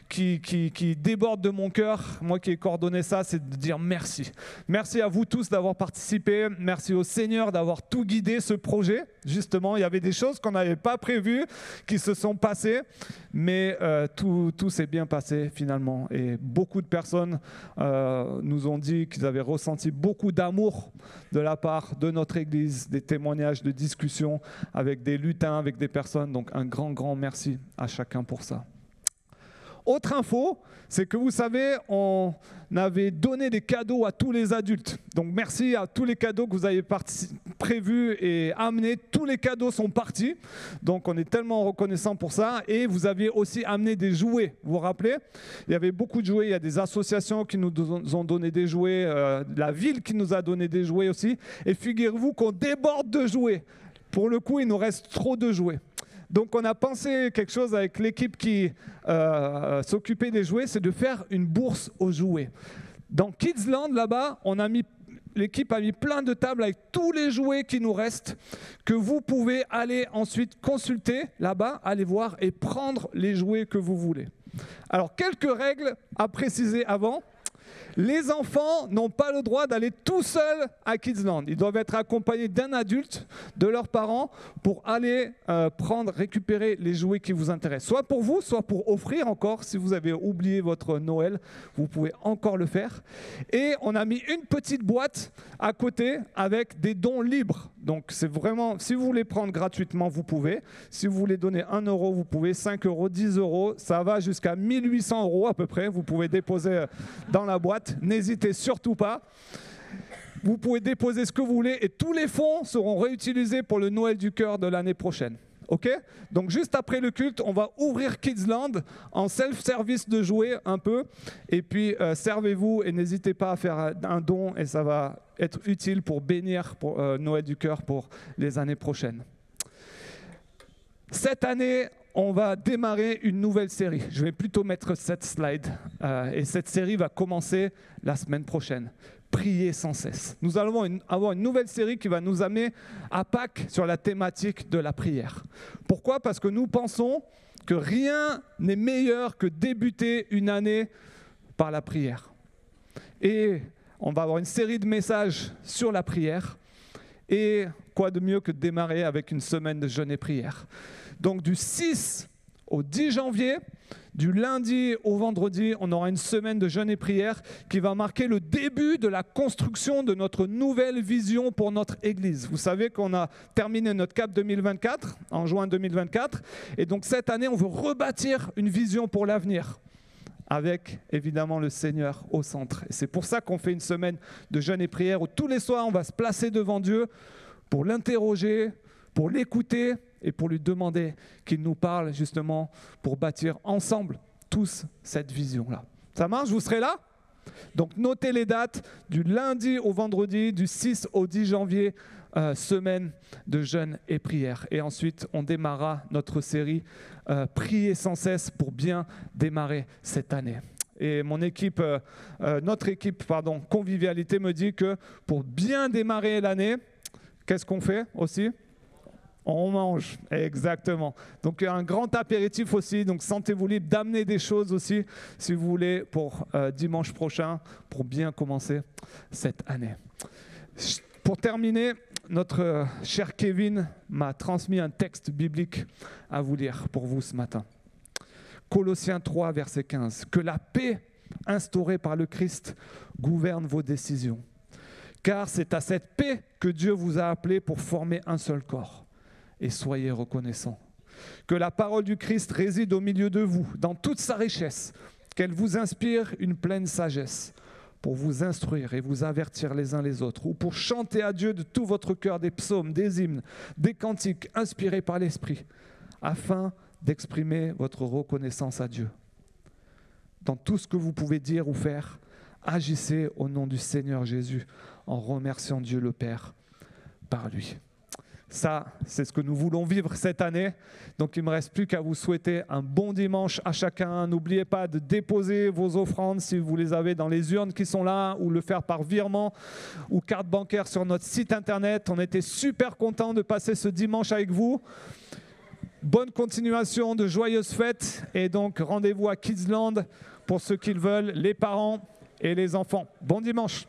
qui déborde de mon cœur, moi qui ai coordonné ça, c'est de dire merci. Merci à vous tous d'avoir participé. Merci au Seigneur d'avoir tout guidé ce projet. Justement, il y avait des choses qu'on n'avait pas prévues qui se sont passées, mais tout s'est bien passé finalement. Et beaucoup de personnes nous ont dit qu'ils avaient ressenti beaucoup d'amour de la part de notre Église, des témoignages de discussions avec des lutins, avec des personnes. Donc un grand merci à chacun pour ça. Autre info, c'est que vous savez, on avait donné des cadeaux à tous les adultes. Donc merci à tous les cadeaux que vous avez prévus et amenés. Tous les cadeaux sont partis. Donc on est tellement reconnaissant pour ça. Et vous aviez aussi amené des jouets. Vous vous rappelez? Il y avait beaucoup de jouets. Il y a des associations qui nous ont donné des jouets. La ville qui nous a donné des jouets aussi. Et figurez-vous qu'on déborde de jouets. Pour le coup, il nous reste trop de jouets. Donc on a pensé quelque chose avec l'équipe qui s'occupait des jouets, c'est de faire une bourse aux jouets. Dans Kidsland, là-bas, l'équipe a mis plein de tables avec tous les jouets qui nous restent, que vous pouvez aller ensuite consulter là-bas, aller voir et prendre les jouets que vous voulez. Alors, quelques règles à préciser avant. Les enfants n'ont pas le droit d'aller tout seuls à Kidsland. Ils doivent être accompagnés d'un adulte, de leurs parents, pour aller récupérer les jouets qui vous intéressent. Soit pour vous, soit pour offrir encore. Si vous avez oublié votre Noël, vous pouvez encore le faire. Et on a mis une petite boîte à côté avec des dons libres. Donc c'est vraiment, si vous voulez prendre gratuitement, vous pouvez. Si vous voulez donner 1 euro, vous pouvez. 5 euros, 10 euros, ça va jusqu'à 1800 euros à peu près. Vous pouvez déposer dans la boîte. N'hésitez surtout pas. Vous pouvez déposer ce que vous voulez et tous les fonds seront réutilisés pour le Noël du cœur de l'année prochaine. Ok ? Donc juste après le culte, on va ouvrir Kidsland en self-service de jouets un peu. Et puis servez-vous et n'hésitez pas à faire un don et ça va être utile pour bénir pour, Noël du cœur pour les années prochaines. Cette année, on va démarrer une nouvelle série. Je vais plutôt mettre cette slide. Et cette série va commencer la semaine prochaine. Prier sans cesse. Nous allons avoir une nouvelle série qui va nous amener à Pâques sur la thématique de la prière. Pourquoi ? Parce que nous pensons que rien n'est meilleur que débuter une année par la prière. Et on va avoir une série de messages sur la prière. Et quoi de mieux que de démarrer avec une semaine de jeûne et prière. Donc du 6 au 10 janvier, du lundi au vendredi, on aura une semaine de jeûne et prière qui va marquer le début de la construction de notre nouvelle vision pour notre Église. Vous savez qu'on a terminé notre CAP 2024 en juin 2024. Et donc cette année, on veut rebâtir une vision pour l'avenir avec évidemment le Seigneur au centre. Et c'est pour ça qu'on fait une semaine de jeûne et prière où tous les soirs, on va se placer devant Dieu pour l'interroger, pour l'écouter et pour lui demander qu'il nous parle justement pour bâtir ensemble tous cette vision-là. Ça marche? Vous serez là? Donc notez les dates du lundi au vendredi, du 6 au 10 janvier, semaine de jeûne et prière. Et ensuite, on démarrera notre série Prier sans cesse pour bien démarrer cette année. Et notre équipe, Convivialité me dit que pour bien démarrer l'année, qu'est-ce qu'on fait aussi? On mange, exactement. Donc un grand apéritif aussi, donc sentez-vous libre d'amener des choses aussi, si vous voulez, pour dimanche prochain, pour bien commencer cette année. Pour terminer, notre cher Kevin m'a transmis un texte biblique à vous lire pour vous ce matin. Colossiens 3, verset 15. Que la paix instaurée par le Christ gouverne vos décisions. Car c'est à cette paix que Dieu vous a appelé pour former un seul corps. Et soyez reconnaissants. Que la parole du Christ réside au milieu de vous, dans toute sa richesse, qu'elle vous inspire une pleine sagesse, pour vous instruire et vous avertir les uns les autres, ou pour chanter à Dieu de tout votre cœur des psaumes, des hymnes, des cantiques inspirés par l'Esprit, afin d'exprimer votre reconnaissance à Dieu. Dans tout ce que vous pouvez dire ou faire, agissez au nom du Seigneur Jésus, en remerciant Dieu le Père par lui. Ça, c'est ce que nous voulons vivre cette année. Donc, il ne me reste plus qu'à vous souhaiter un bon dimanche à chacun. N'oubliez pas de déposer vos offrandes si vous les avez dans les urnes qui sont là, ou le faire par virement ou carte bancaire sur notre site internet. On était super contents de passer ce dimanche avec vous. Bonne continuation, de joyeuses fêtes. Et donc, rendez-vous à Kidsland pour ceux qui le veulent, les parents et les enfants. Bon dimanche.